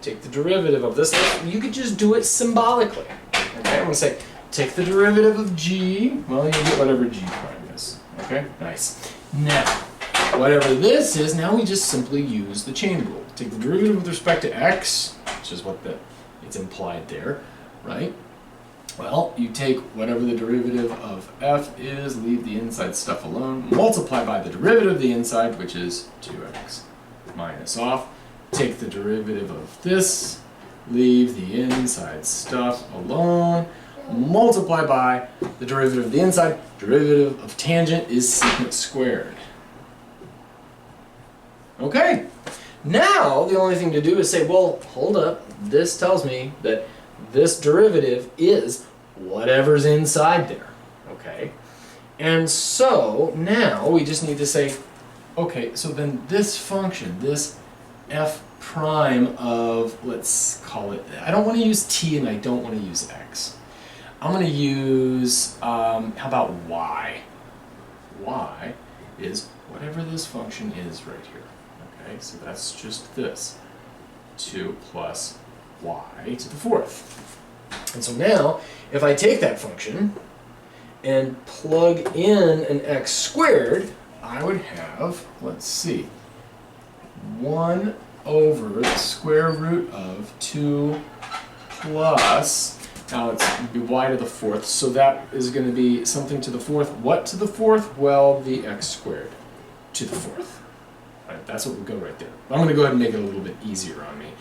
take the derivative of this. You could just do it symbolically. Okay, I'm going to say, take the derivative of g. Well, you get whatever g prime is. Okay, nice. Now, whatever this is, now we just simply use the chain rule. Take the derivative with respect to x, which is what it's implied there, right? Well, you take whatever the derivative of f is, leave the inside stuff alone, multiply by the derivative of the inside, which is 2x, minus off. Take the derivative of this, leave the inside stuff alone, multiply by the derivative of the inside. Derivative of tangent is secant squared. Okay, now the only thing to do is say, well, hold up, this tells me that this derivative is whatever's inside there, okay? And so now we just need to say, okay, so then this function, this f prime of, let's call it, I don't want to use t and I don't want to use x. I'm going to use, how about y? Y is whatever this function is right here. Okay, so that's just this, 2 plus y to the fourth. And so now, if I take that function and plug in an x squared, I would have, let's see, 1 over the square root of 2 plus, now it's going to be y to the fourth, so that is going to be something to the fourth. What to the fourth? Well, the x squared to the fourth. Right, that's what would go right there. I'm going to go ahead and make it a little bit easier on me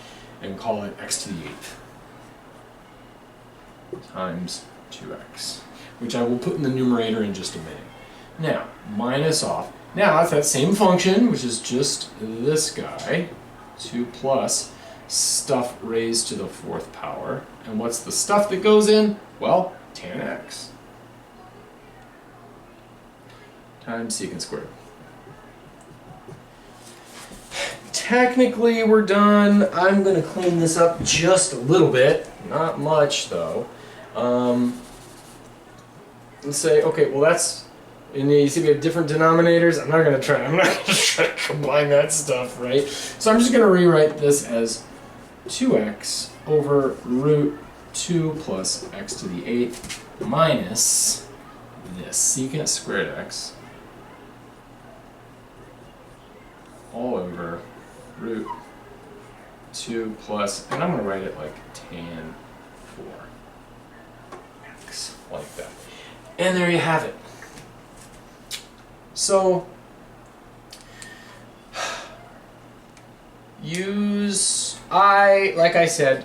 and call it x to the 8th times 2x, which I will put in the numerator in just a minute. Now, minus off. Now, it's that same function, which is just this guy, 2 plus stuff raised to the 4th power. And what's the stuff that goes in? Well, tan x times secant squared. Technically, we're done. I'm going to clean this up just a little bit. Not much, though. Let's say, okay, well that's, and you see we have different denominators. I'm not going to try to combine that stuff, right? So I'm just going to rewrite this as 2x over root 2 plus x to the 8th minus this secant squared x all over root 2 plus, and I'm going to write it like tan 4x, like that. And there you have it. So, like I said,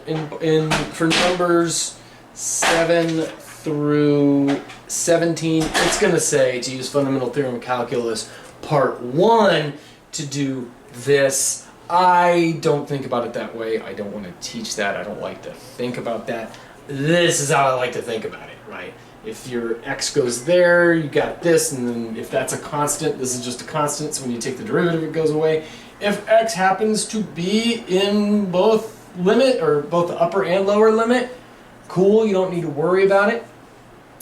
for numbers 7 through 17, it's going to say to use fundamental theorem of calculus part 1 to do this. I don't think about it that way. I don't want to teach that. I don't like to think about that. This is how I like to think about it, right? If your x goes there, you got this, and then if that's a constant, this is just a constant, so when you take the derivative, it goes away. If x happens to be in both limit, or both the upper and lower limit, cool, you don't need to worry about it.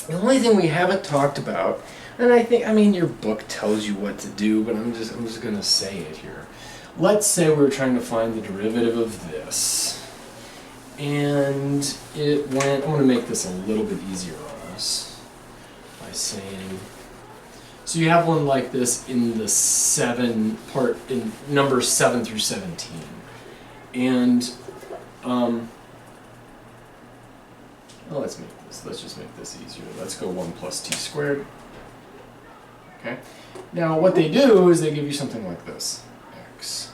The only thing we haven't talked about, and I mean, your book tells you what to do, but I'm just going to say it here. Let's say we're trying to find the derivative of this, And it went, I'm going to make this a little bit easier on us by saying, so you have one like this in the in numbers 7 through 17. And, well, let's just make this easier. Let's go 1 plus t squared. Okay. Now what they do is they give you something like this, x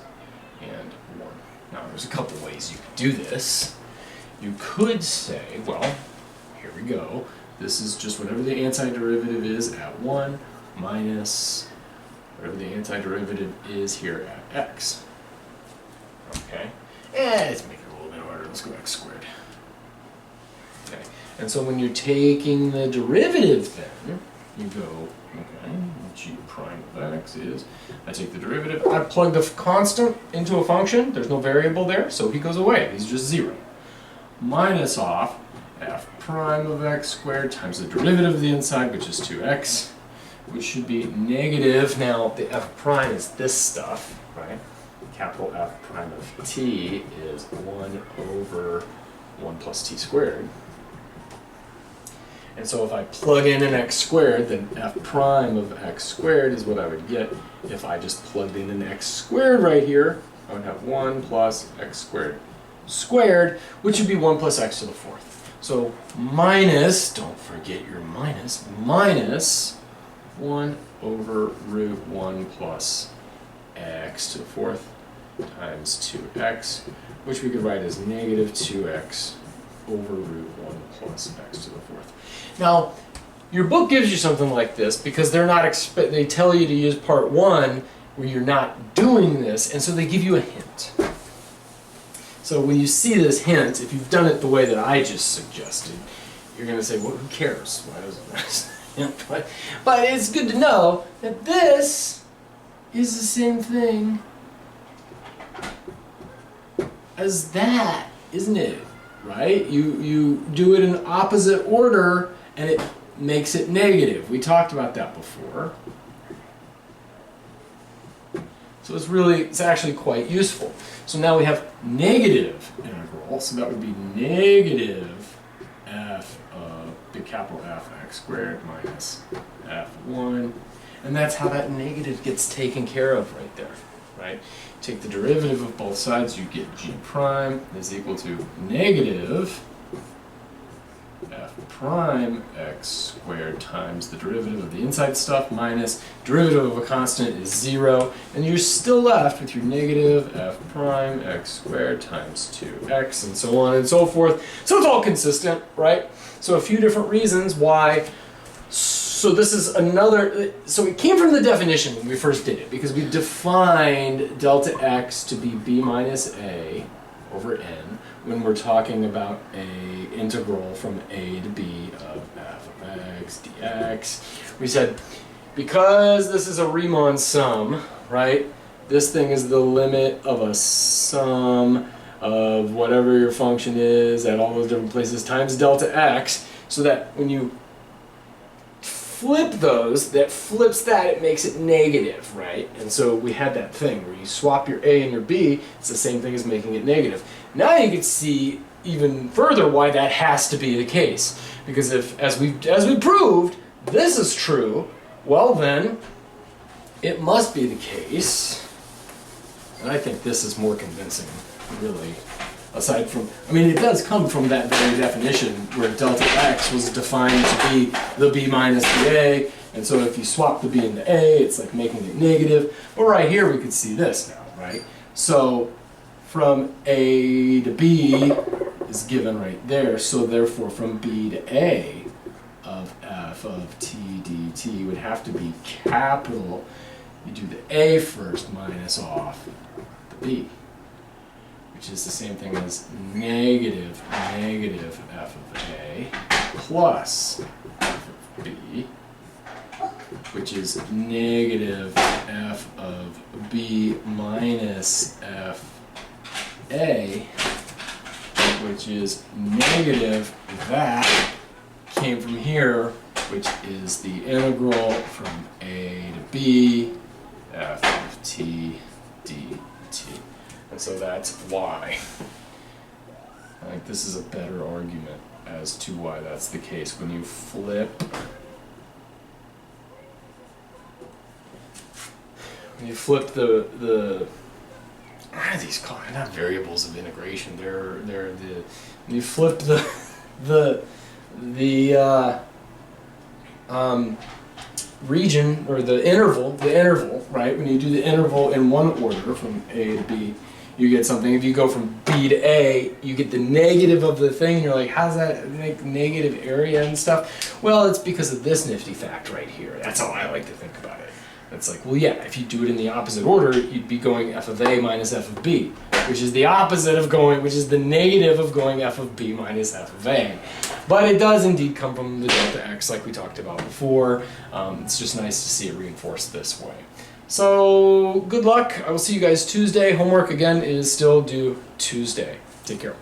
and 1. Now there's a couple ways you could do this. You could say, well, here we go. This is just whatever the antiderivative is at 1 minus whatever the antiderivative is here at x. Okay. And let's make it a little bit harder. Let's go x squared. Okay. And so when you're taking the derivative then, you go, okay, g prime of x is, I take the derivative, I plug the constant into a function, there's no variable there, so he goes away, he's just 0. Minus off f prime of x squared times the derivative of the inside, which is 2x, which should be negative. Now the f prime is this stuff, right? Capital F prime of t is 1 over 1 plus t squared. And so if I plug in an x squared, then f prime of x squared is what I would get if I just plugged in an x squared right here. I would have 1 plus x squared squared, which would be 1 plus x to the 4th. So minus, don't forget your minus, minus 1 over root 1 plus x to the 4th times 2x, which we could write as negative 2x over root 1 plus x to the 4th. Now, your book gives you something like this because they're not they tell you to use part 1 where you're not doing this, and so they give you a hint. So when you see this hint, if you've done it the way that I just suggested, you're going to say, well, who cares? Why doesn't that? But it's good to know that this is the same thing as that, isn't it? Right? You do it in opposite order and it makes it negative. We talked about that before. So it's actually quite useful. So now we have negative integral, so that would be negative f of the capital F x squared minus f1. And that's how that negative gets taken care of right there, right? Take the derivative of both sides, you get g prime is equal to negative f prime x squared times the derivative of the inside stuff minus derivative of a constant is 0, and you're still left with your negative f prime x squared times 2x, and so on and so forth. So it's all consistent, right? So a few different reasons why. So this is another, so it came from the definition when we first did it, because we defined delta x to be b minus a over n when we're talking about a integral from a to b of f of x dx. We said, because this is a Riemann sum, right, this thing is the limit of a sum of whatever your function is at all those different places times delta x, so that when you flip those, that flips that, it makes it negative, right? And so we had that thing where you swap your a and your b, it's the same thing as making it negative. Now you can see even further why that has to be the case. Because if, as we proved, this is true, well then, it must be the case, and I think this is more convincing, really. Aside from, I mean, it does come from that very definition where delta x was defined to be the b minus the a, and so if you swap the b and the a, it's like making it negative. But right here we can see this now, right? So from a to b is given right there, so therefore from b to a of f of t dt would have to be capital, you do the a first minus off the b, which is the same thing as negative f of a plus f of b, which is negative f of b minus f a, which is negative that came from here, which is the integral from a to b f of t dt. And so that's why. I think this is a better argument as to why that's the case. When you flip the what are these called? They're not variables of integration. They're the when you flip the region or the interval, right? When you do the interval in one order from A to B, you get something. If you go from B to A, you get the negative of the thing. You're like, how's that make negative area and stuff? Well, it's because of this nifty fact right here. That's how I like to think about it. It's like, well, yeah, if you do it in the opposite order, you'd be going f of A minus f of B, which is the opposite of going, which is the negative of going f of B minus f of A. But it does indeed come from the delta x like we talked about before. It's just nice to see it reinforced this way. So good luck. I will see you guys Tuesday. Homework again is still due Tuesday. Take care.